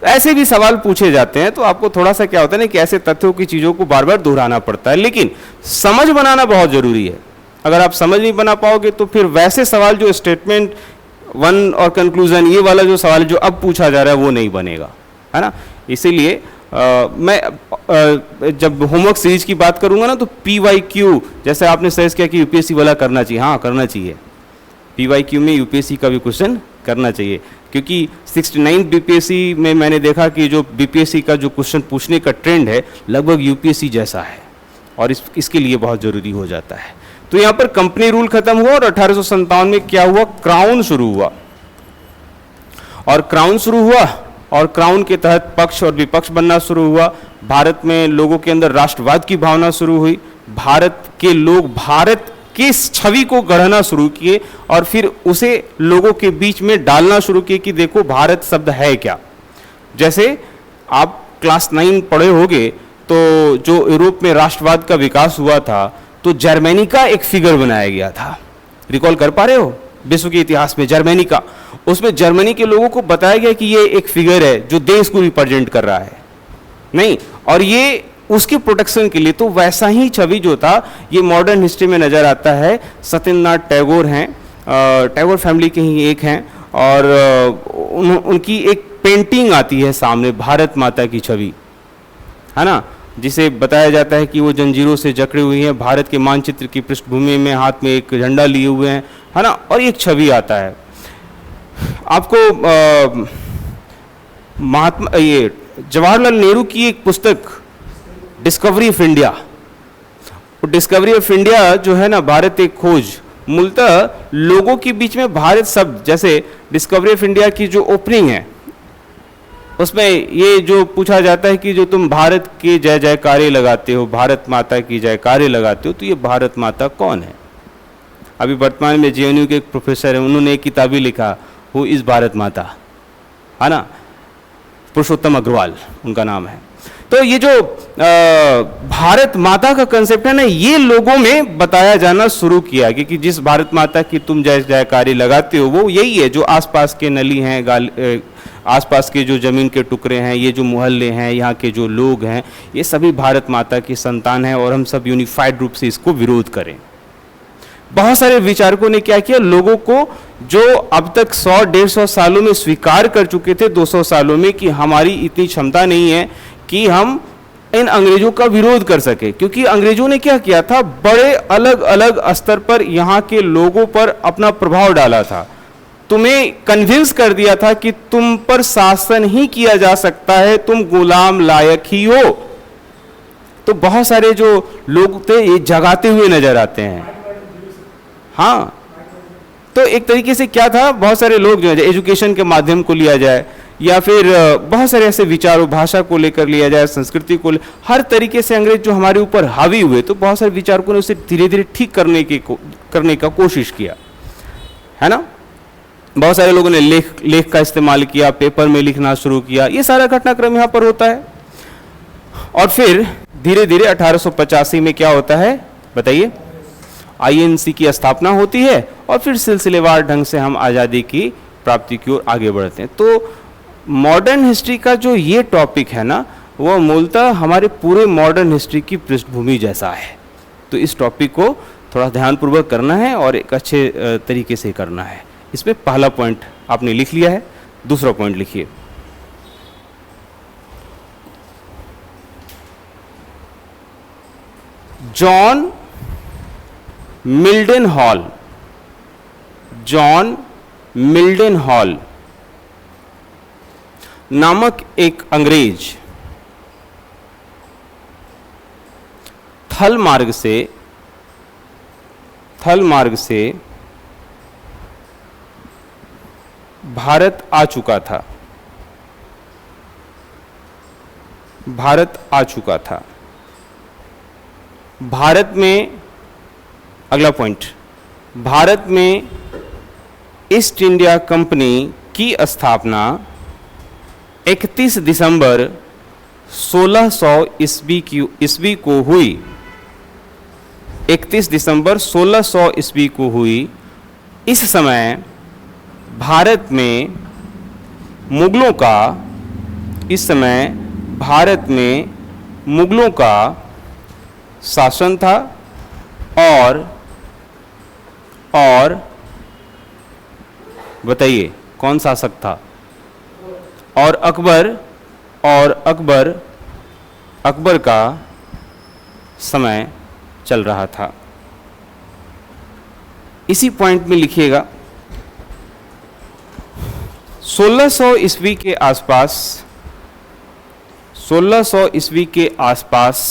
ऐसे भी सवाल पूछे जाते हैं, तो आपको थोड़ा सा क्या होता है ना कि ऐसे तथ्यों की चीजों को बार बार दोहराना पड़ता है, लेकिन समझ बनाना बहुत जरूरी है। अगर आप समझ नहीं बना पाओगे तो फिर वैसे सवाल जो स्टेटमेंट वन और कंक्लूजन, ये वाला जो सवाल जो अब पूछा जा रहा है वो नहीं बनेगा, है ना। इसीलिए मैं जब होमवर्क सीरीज की बात करूंगा ना, तो PYQ जैसे आपने सर्च किया कि यूपीएससी वाला करना चाहिए, हाँ करना चाहिए। PYQ में यूपीएससी का भी क्वेश्चन करना चाहिए, क्योंकि 69 बीपीएससी में मैंने देखा कि जो बीपीएससी का जो क्वेश्चन पूछने का ट्रेंड है लगभग यूपीएससी जैसा है, और इसके लिए बहुत ज़रूरी हो जाता है। तो यहाँ पर कंपनी रूल खत्म हुआ और 1857 में क्या हुआ, क्राउन शुरू हुआ। और क्राउन शुरू हुआ और क्राउन के तहत पक्ष और विपक्ष बनना शुरू हुआ। भारत में लोगों के अंदर राष्ट्रवाद की भावना शुरू हुई। भारत के लोग भारत की छवि को गढ़ना शुरू किए और फिर उसे लोगों के बीच में डालना शुरू किए कि देखो भारत शब्द है क्या। जैसे आप क्लास 9 पढ़े होंगे तो जो यूरोप में राष्ट्रवाद का विकास हुआ था तो जर्मनी का एक फिगर बनाया गया था, रिकॉल कर पा रहे हो, विश्व के इतिहास में जर्मनी का, उसमें जर्मनी के लोगों को बताया गया कि ये एक फिगर है जो देश को रिप्रेजेंट कर रहा है, नहीं, और ये उसके प्रोटेक्शन के लिए। तो वैसा ही छवि जो था ये मॉडर्न हिस्ट्री में नजर आता है। सत्येंद्रनाथ टैगोर हैं, टैगोर फैमिली के ही एक हैं, और उनकी एक पेंटिंग आती है सामने, भारत माता की छवि, है ना, जिसे बताया जाता है कि वो जंजीरों से जकड़ी हुई है, भारत के मानचित्र की पृष्ठभूमि में हाथ में एक झंडा लिए हुए हैं, है ना, और एक छवि आता है। आपको महात्मा ये जवाहरलाल नेहरू की एक पुस्तक discovery of India, discovery of India जो है ना, भारत एक खोज, मूलतः लोगों के बीच में भारत शब्द, जैसे डिस्कवरी ऑफ इंडिया की जो ओपनिंग है उसमें ये जो पूछा जाता है कि जो तुम भारत के जय जयकारे लगाते हो, भारत माता की जयकारे लगाते हो, तो ये भारत माता कौन है। अभी वर्तमान में जेएनयू के एक प्रोफेसर हैं, उन्होंने एक किताब ही लिखा, हु इज भारत माता, है ना, पुरुषोत्तम अग्रवाल उनका नाम है। तो ये जो भारत माता का कंसेप्ट है ना, ये लोगों में बताया जाना शुरू किया कि जिस भारत माता की तुम जय जयकारी लगाते हो वो यही है जो आसपास के नली हैं, आसपास के जो जमीन के टुकड़े हैं, ये जो मोहल्ले हैं, यहाँ के जो लोग हैं, ये सभी भारत माता की संतान हैं और हम सब यूनिफाइड रूप से इसको विरोध करें। बहुत सारे विचारकों ने क्या किया, लोगों को जो अब तक 100-150 सालों में स्वीकार कर चुके थे, 200 सालों में, कि हमारी इतनी क्षमता नहीं है कि हम इन अंग्रेजों का विरोध कर सके, क्योंकि अंग्रेजों ने क्या किया था, बड़े अलग अलग स्तर पर यहाँ के लोगों पर अपना प्रभाव डाला था, तुम्हें कन्विंस कर दिया था कि तुम पर शासन ही किया जा सकता है, तुम गुलाम लायक ही हो। तो बहुत सारे जो लोग थे ये जगाते हुए नजर आते हैं। हाँ, तो एक तरीके से क्या था, बहुत सारे लोग जो है एजुकेशन के माध्यम को लिया जाए या फिर बहुत सारे ऐसे विचारों, भाषा को लेकर लिया जाए, संस्कृति को हर तरीके से अंग्रेज जो हमारे ऊपर हावी हुए, तो बहुत सारे विचारकों ने उसे धीरे धीरे ठीक करने का कोशिश किया, है ना। बहुत सारे लोगों ने लेख का इस्तेमाल किया, पेपर में लिखना शुरू किया, ये सारा घटनाक्रम यहाँ पर होता है। और फिर धीरे धीरे 1885 में क्या होता है बताइए, आईएनसी की स्थापना होती है और फिर सिलसिलेवार ढंग से हम आज़ादी की प्राप्ति की ओर आगे बढ़ते हैं। तो मॉडर्न हिस्ट्री का जो ये टॉपिक है ना, वह मूलतः हमारे पूरे मॉडर्न हिस्ट्री की पृष्ठभूमि जैसा है। तो इस टॉपिक को थोड़ा ध्यानपूर्वक करना है और एक अच्छे तरीके से करना है। इसमें पहला पॉइंट आपने लिख लिया है, दूसरा पॉइंट लिखिए। जॉन मिल्डन हॉल, जॉन मिल्डन हॉल नामक एक अंग्रेज थल मार्ग से भारत आ चुका था, भारत में, अगला पॉइंट, भारत में ईस्ट इंडिया कंपनी की स्थापना 31 दिसंबर 1600 ईस्वी को हुई। 31 दिसंबर 1600 ईस्वी को हुई। इस समय भारत में मुगलों का शासन था और बताइए कौन शासक था, और अकबर का समय चल रहा था। इसी पॉइंट में लिखिएगा, 1600 ईस्वी के आसपास 1600 ईस्वी के आसपास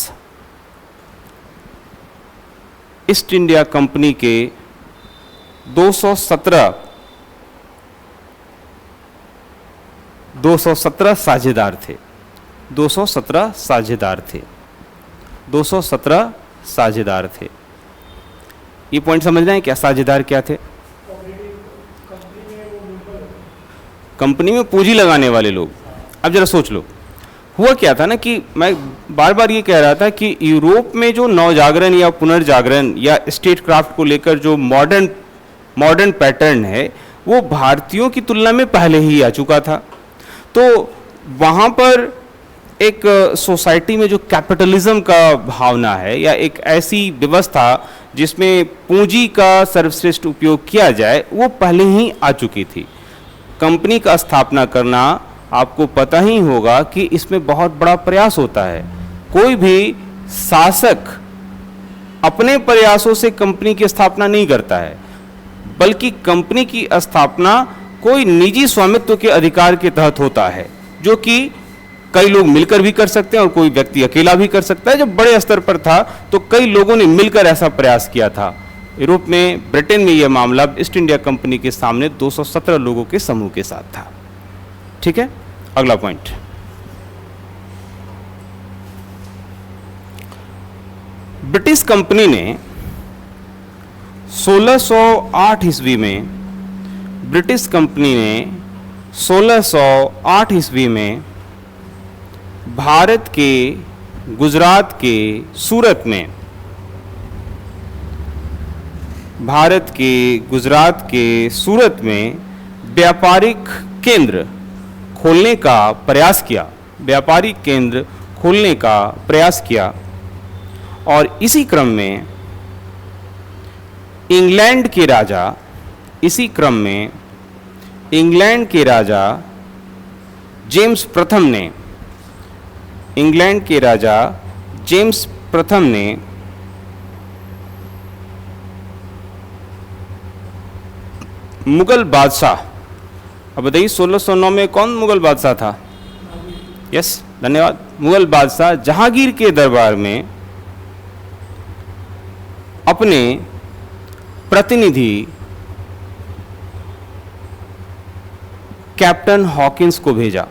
ईस्ट इंडिया कंपनी के 217 साझेदार थे। 217 साझेदार थे। 217 साझेदार थे। ये पॉइंट समझ रहे हैं क्या? साझेदार क्या थे? कंपनी में पूंजी लगाने वाले लोग। अब जरा सोच लो, हुआ क्या था ना कि मैं बार बार ये कह रहा था कि यूरोप में जो नवजागरण या पुनर्जागरण या स्टेट क्राफ्ट को लेकर जो मॉडर्न पैटर्न है वो भारतीयों की तुलना में पहले ही आ चुका था। तो वहाँ पर एक सोसाइटी में जो कैपिटलिज्म का भावना है या एक ऐसी व्यवस्था जिसमें पूंजी का सर्वश्रेष्ठ उपयोग किया जाए वो पहले ही आ चुकी थी। कंपनी का स्थापना करना आपको पता ही होगा कि इसमें बहुत बड़ा प्रयास होता है। कोई भी शासक अपने प्रयासों से कंपनी की स्थापना नहीं करता है, बल्कि कंपनी की स्थापना कोई निजी स्वामित्व के अधिकार के तहत होता है, जो कि कई लोग मिलकर भी कर सकते हैं और कोई व्यक्ति अकेला भी कर सकता है। जब बड़े स्तर पर था तो कई लोगों ने मिलकर ऐसा प्रयास किया था। यूरोप में, ब्रिटेन में यह मामला ईस्ट इंडिया कंपनी के सामने 217 लोगों के समूह के साथ था। ठीक है, अगला पॉइंट। ब्रिटिश कंपनी ने 1608 ईस्वी में 1608 ईस्वी में भारत के गुजरात के सूरत में व्यापारिक केंद्र खोलने का प्रयास किया। और इसी क्रम में इंग्लैंड के राजा जेम्स प्रथम ने मुगल बादशाह, अब बताइए 1609 में कौन मुगल बादशाह था? यस, धन्यवाद। मुगल बादशाह जहांगीर के दरबार में अपने प्रतिनिधि कैप्टन हॉकिंस को भेजा।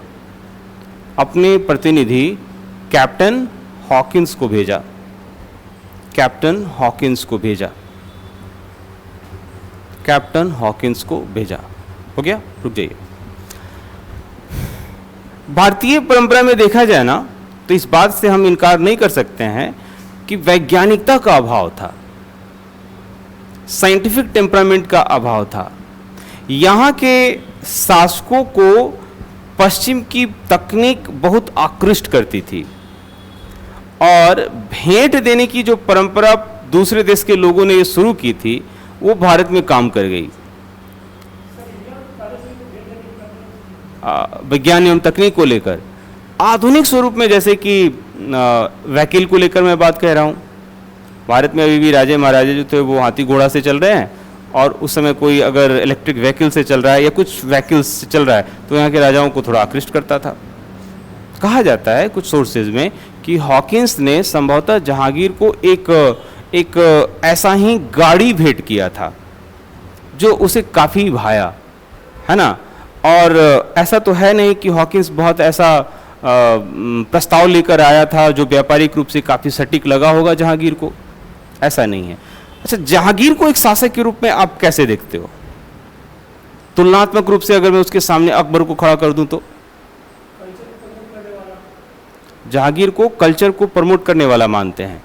हो गया? रुक जाइए। भारतीय परंपरा में देखा जाए ना तो इस बात से हम इनकार नहीं कर सकते हैं कि वैज्ञानिकता का अभाव था, साइंटिफिक टेम्परामेंट का अभाव था। यहाँ के शासकों को पश्चिम की तकनीक बहुत आकृष्ट करती थी और भेंट देने की जो परंपरा दूसरे देश के लोगों ने शुरू की थी वो भारत में काम कर गई। विज्ञान एवं तकनीक को लेकर आधुनिक स्वरूप में, जैसे कि वकील को लेकर मैं बात कह रहा हूँ। भारत में अभी भी राजे महाराजे जो थे वो हाथी घोड़ा से चल रहे हैं, और उस समय कोई अगर इलेक्ट्रिक व्हीकल से चल रहा है या कुछ व्हीकल्स से चल रहा है तो यहाँ के राजाओं को थोड़ा आकृष्ट करता था। कहा जाता है कुछ सोर्सेज में कि हॉकिंस ने संभवतः जहांगीर को एक ऐसा ही गाड़ी भेंट किया था जो उसे काफ़ी भाया, है ना। और ऐसा तो है नहीं कि हॉकिंस बहुत ऐसा प्रस्ताव लेकर आया था जो व्यापारिक रूप से काफ़ी सटीक लगा होगा जहांगीर को, ऐसा नहीं है। अच्छा, जहांगीर को एक शासक के रूप में आप कैसे देखते हो? तुलनात्मक रूप से अगर मैं उसके सामने अकबर को खड़ा कर दूं तो? जहांगीर को कल्चर को प्रमोट करने वाला मानते हैं।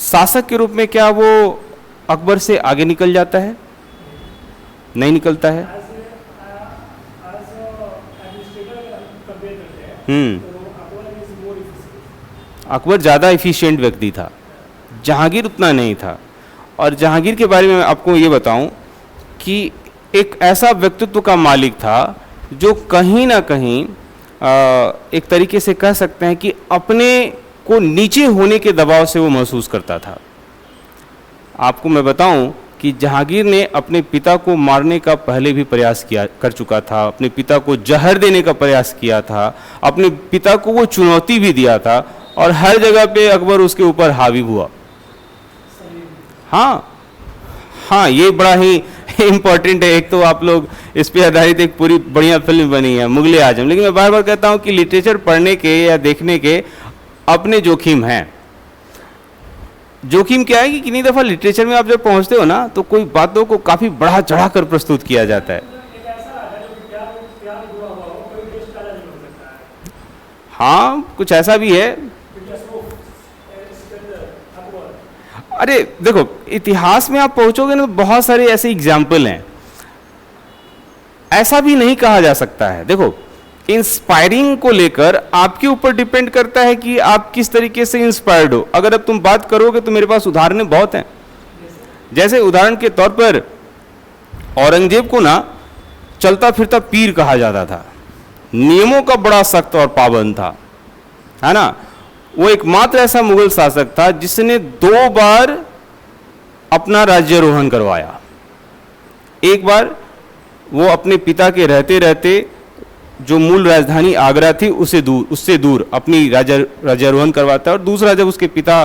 शासक के रूप में क्या वो अकबर से आगे निकल जाता है? नहीं निकलता है। अकबर ज़्यादा एफिशिएंट व्यक्ति था, जहांगीर उतना नहीं था। और जहांगीर के बारे में मैं आपको ये बताऊं कि एक ऐसा व्यक्तित्व का मालिक था जो कहीं ना कहीं एक तरीके से कह सकते हैं कि अपने को नीचे होने के दबाव से वो महसूस करता था। आपको मैं बताऊं कि जहांगीर ने अपने पिता को मारने का पहले भी प्रयास कर चुका था, अपने पिता को जहर देने का प्रयास किया था, अपने पिता को वो चुनौती भी दिया था, और हर जगह पे अकबर उसके ऊपर हावी हुआ। हाँ हाँ, ये बड़ा ही इम्पोर्टेंट है। एक तो आप लोग इस पे आधारित एक पूरी बढ़िया फिल्म बनी है मुगले आजम, लेकिन मैं बार बार कहता हूँ कि लिटरेचर पढ़ने के या देखने के अपने जोखिम हैं। जोखिम क्या है कि कितनी दफ़ा लिटरेचर में आप जब पहुँचते हो ना, तो कोई बातों को काफ़ी बढ़ा चढ़ा कर प्रस्तुत किया जाता है। हाँ, कुछ ऐसा भी है। अरे देखो, इतिहास में आप पहुंचोगे ना, तो बहुत सारे ऐसे एग्जाम्पल हैं। ऐसा भी नहीं कहा जा सकता है। देखो, इंस्पायरिंग को लेकर आपके ऊपर डिपेंड करता है कि आप किस तरीके से इंस्पायर्ड हो। अगर अब तुम बात करोगे तो मेरे पास उदाहरण बहुत हैं। जैसे उदाहरण के तौर पर औरंगजेब को ना चलता फिरता पीर कहा जाता था, नियमों का बड़ा सख्त और पाबंद था, है ना। वो एकमात्र ऐसा मुगल शासक था जिसने 2 बार अपना राज्यारोहण करवाया। एक बार वो अपने पिता के रहते रहते जो मूल राजधानी आगरा थी उससे दूर अपनी राज्यारोहण करवाता है, और दूसरा जब उसके पिता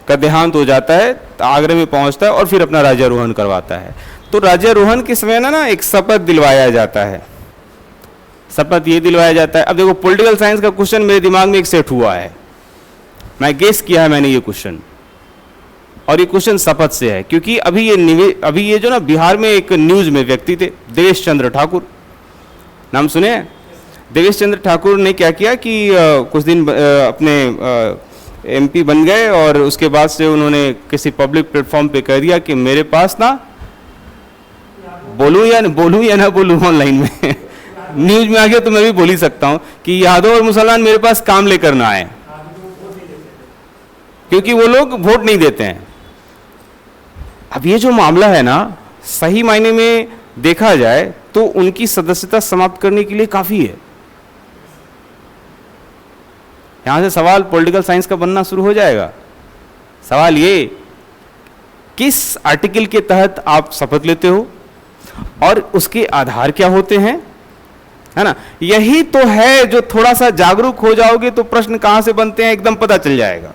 का देहांत हो जाता है तो आगरा में पहुंचता है और फिर अपना राज्यारोहण करवाता है। तो राज्यारोहण के समय ना एक शपथ दिलवाया जाता है। शपथ ये दिलवाया जाता है। अब देखो, पॉलिटिकल साइंस का क्वेश्चन मेरे दिमाग में एक सेट हुआ है, मैं गेस किया है मैंने ये क्वेश्चन, और ये क्वेश्चन शपथ से है। क्योंकि अभी ये जो ना बिहार में एक न्यूज में व्यक्ति थे, देवेश चंद्र ठाकुर, नाम सुने हैं? देवेश चंद्र ठाकुर ने क्या किया कि कुछ दिन अपने एमपी बन गए, और उसके बाद से उन्होंने किसी पब्लिक प्लेटफॉर्म पे कह दिया कि मेरे पास ना बोलूं या ना बोलूं ऑनलाइन में न्यूज में आ गया तो मैं भी बोल ही सकता हूं कि यादव और मुसलमान मेरे पास काम लेकर ना आए, क्योंकि वो लोग वोट नहीं देते हैं। अब ये जो मामला है ना, सही मायने में देखा जाए तो उनकी सदस्यता समाप्त करने के लिए काफी है। यहां से सवाल पॉलिटिकल साइंस का बनना शुरू हो जाएगा। सवाल ये, किस आर्टिकल के तहत आप शपथ लेते हो और उसके आधार क्या होते हैं, है ना। यही तो है जो थोड़ा सा जागरूक हो जाओगे तो प्रश्न कहां से बनते हैं एकदम पता चल जाएगा।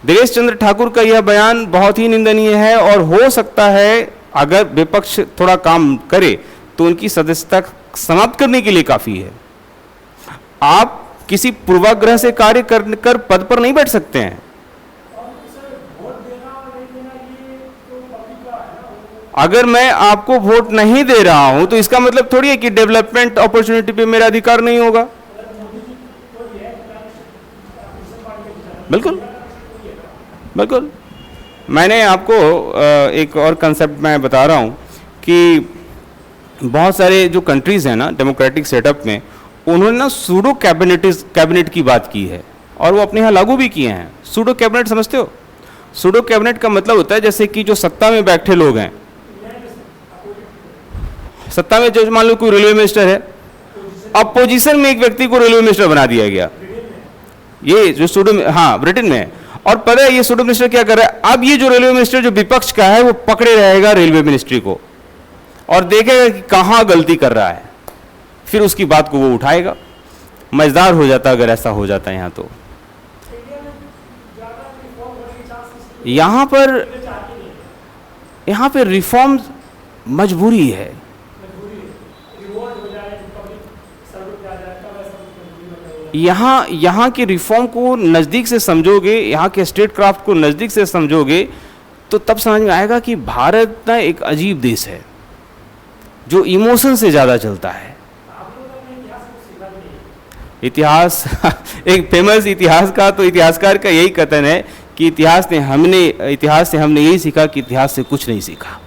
देवेश चंद्र ठाकुर का यह बयान बहुत ही निंदनीय है, और हो सकता है अगर विपक्ष थोड़ा काम करे तो उनकी सदस्यता समाप्त करने के लिए काफी है। आप किसी पूर्वाग्रह से कार्य कर पद पर नहीं बैठ सकते हैं। अगर मैं आपको वोट नहीं दे रहा हूं तो इसका मतलब थोड़ी है कि डेवलपमेंट अपॉर्चुनिटी पे मेरा अधिकार नहीं होगा। बिल्कुल बिल्कुल। मैंने आपको एक और कंसेप्ट मैं बता रहा हूं कि बहुत सारे जो कंट्रीज हैं ना डेमोक्रेटिक सेटअप में, उन्होंने ना सूडो कैबिनेट की बात की है, और वो अपने यहाँ लागू भी किए हैं। सूडो कैबिनेट समझते हो? सूडो कैबिनेट का मतलब होता है जैसे कि जो सत्ता में बैठे लोग हैं, सत्ता में जो मान लो कोई रेलवे मिनिस्टर है, अपोजिशन में एक व्यक्ति को रेलवे मिनिस्टर बना दिया गया। ये जो सूडो, हाँ ब्रिटेन में है। और पता है ये सूडो मिनिस्टर क्या कर रहा है? अब ये जो रेलवे मिनिस्टर जो विपक्ष का है वो पकड़े रहेगा रेलवे मिनिस्ट्री को, और देखेगा कि कहां गलती कर रहा है, फिर उसकी बात को वो उठाएगा। मजेदार हो जाता अगर ऐसा हो जाता यहाँ तो। यहाँ पर रिफॉर्म मजबूरी है। यहाँ के रिफॉर्म को नज़दीक से समझोगे, यहाँ के स्टेट क्राफ्ट को नज़दीक से समझोगे तो तब समझ में आएगा कि भारत ना एक अजीब देश है जो इमोशन से ज़्यादा चलता है। इतिहास एक फेमस इतिहास का तो इतिहासकार का यही कथन है कि इतिहास से हमने यही सीखा कि इतिहास से कुछ नहीं सीखा।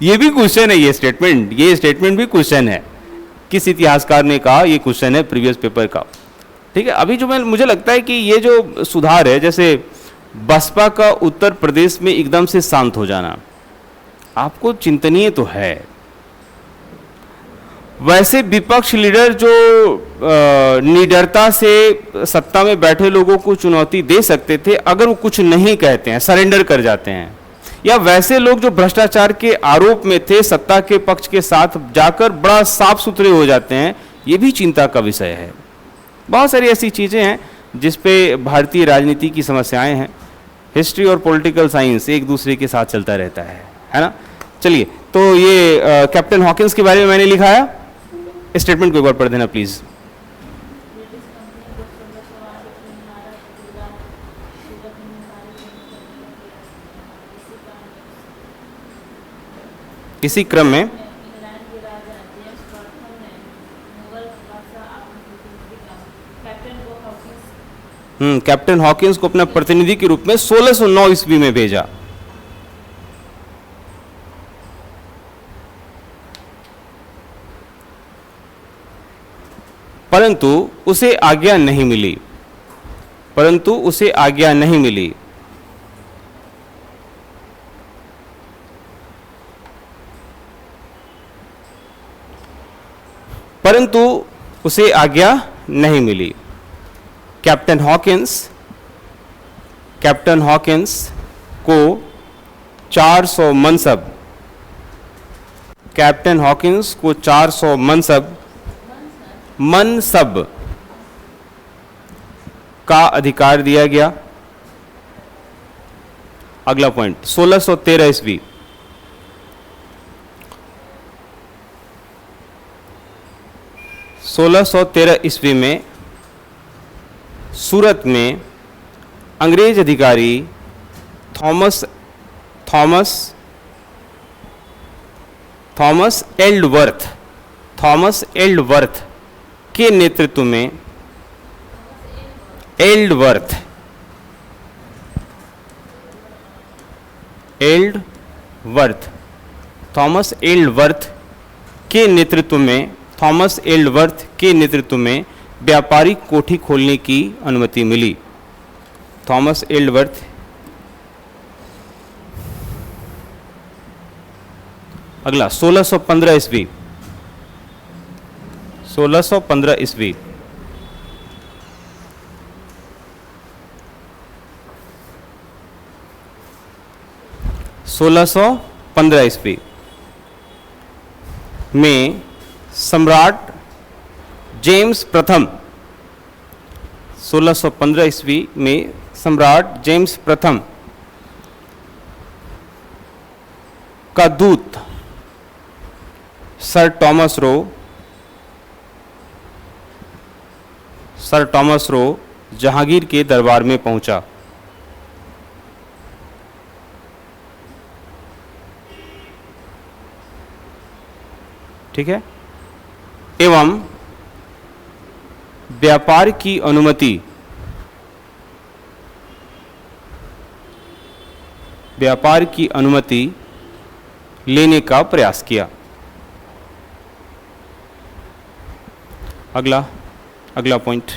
ये भी क्वेश्चन है, ये स्टेटमेंट भी क्वेश्चन है। किस इतिहासकार ने कहा? ये क्वेश्चन है प्रीवियस पेपर का। ठीक है। अभी जो मुझे लगता है कि ये जो सुधार है, जैसे बसपा का उत्तर प्रदेश में एकदम से शांत हो जाना, आपको चिंतनीय तो है। वैसे विपक्ष लीडर जो निडरता से सत्ता में बैठे लोगों को चुनौती दे सकते थे अगर वो कुछ नहीं कहते हैं, सरेंडर कर जाते हैं, या वैसे लोग जो भ्रष्टाचार के आरोप में थे सत्ता के पक्ष के साथ जाकर बड़ा साफ सुथरे हो जाते हैं, ये भी चिंता का विषय है। बहुत सारी ऐसी चीज़ें हैं जिस पे भारतीय राजनीति की समस्याएं हैं। हिस्ट्री और पॉलिटिकल साइंस एक दूसरे के साथ चलता रहता है ना। चलिए, तो ये कैप्टन हॉकिंस के बारे में मैंने लिखा है, स्टेटमेंट को एक बार पढ़ देना प्लीज़। इसी क्रम में कैप्टन हॉकिंस को अपना प्रतिनिधि के रूप में 1609 ईस्वी में भेजा। परंतु उसे आज्ञा नहीं मिली, परंतु उसे आज्ञा नहीं मिली। परंतु उसे आज्ञा नहीं मिली। कैप्टन हॉकिंस को 400 मनसब, कैप्टन हॉकिंस को 400 मनसब का अधिकार दिया गया। अगला पॉइंट, 1613 ईस्वी। 1613 ईस्वी में सूरत में अंग्रेज अधिकारी थॉमस एल्डवर्थ के नेतृत्व में थॉमस एल्डवर्थ के नेतृत्व में व्यापारिक कोठी खोलने की अनुमति मिली। थॉमस एल्डवर्थ अगला 1615 ईस्वी। 1615 ईस्वी में सम्राट जेम्स प्रथम 1615 ईस्वी में सम्राट जेम्स प्रथम का दूत सर टॉमस रो जहांगीर के दरबार में पहुंचा। ठीक है, एवं व्यापार की अनुमति लेने का प्रयास किया। अगला पॉइंट,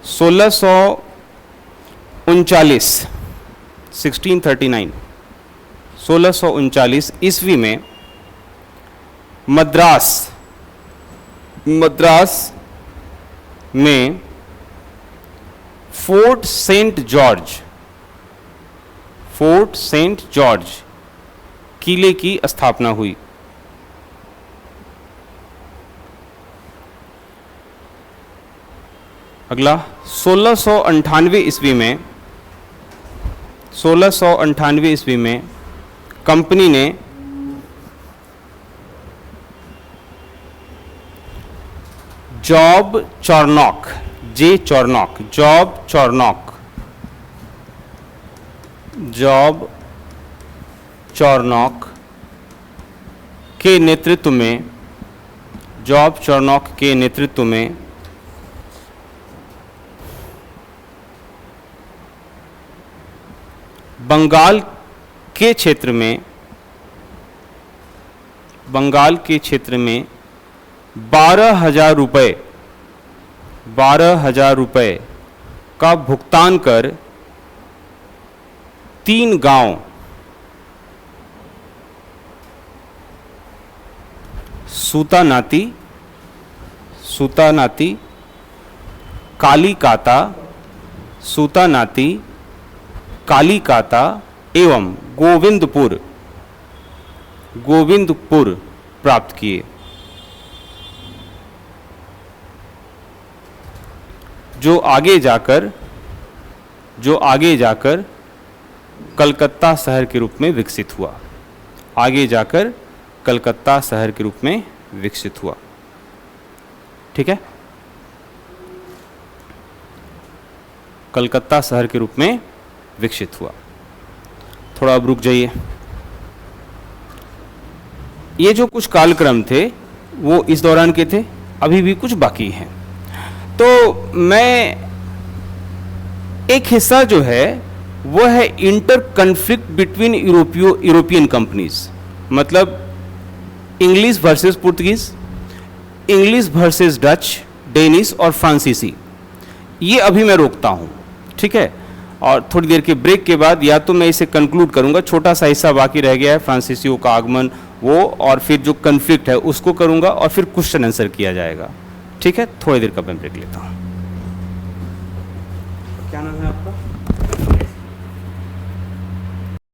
1639 ईस्वी में मद्रास में फोर्ट सेंट जॉर्ज किले की स्थापना हुई। अगला 1698 ईस्वी में कंपनी ने जॉब चॉर्नॉक के नेतृत्व में बंगाल के क्षेत्र में 12,000 रुपए का भुगतान कर 3 गांव सूतानाती कालिकाता, सूतानाती, कालिकाता एवं गोविंदपुर प्राप्त किए। जो आगे जाकर कलकत्ता शहर के रूप में विकसित हुआ। आगे जाकर कलकत्ता शहर के रूप में विकसित हुआ। ठीक है, कलकत्ता शहर के रूप में विकसित हुआ। थोड़ा अब रुक जाइए। ये जो कुछ कालक्रम थे वो इस दौरान के थे, अभी भी कुछ बाकी हैं। तो मैं एक हिस्सा जो है वो है inter conflict between European companies, मतलब English versus Portuguese, English versus Dutch, Danish और फ्रांसीसी। ये अभी मैं रोकता हूँ, ठीक है। और थोड़ी देर के ब्रेक के बाद या तो मैं इसे कंक्लूड करूँगा, छोटा सा हिस्सा बाकी रह गया है फ्रांसीसियों का आगमन वो, और फिर जो कन्फ्लिक्ट है उसको करूँगा और फिर क्वेश्चन आंसर किया जाएगा। ठीक है, थोड़ी देर का मैं ब्रेक लेता हूँ। क्या नाम है आपका?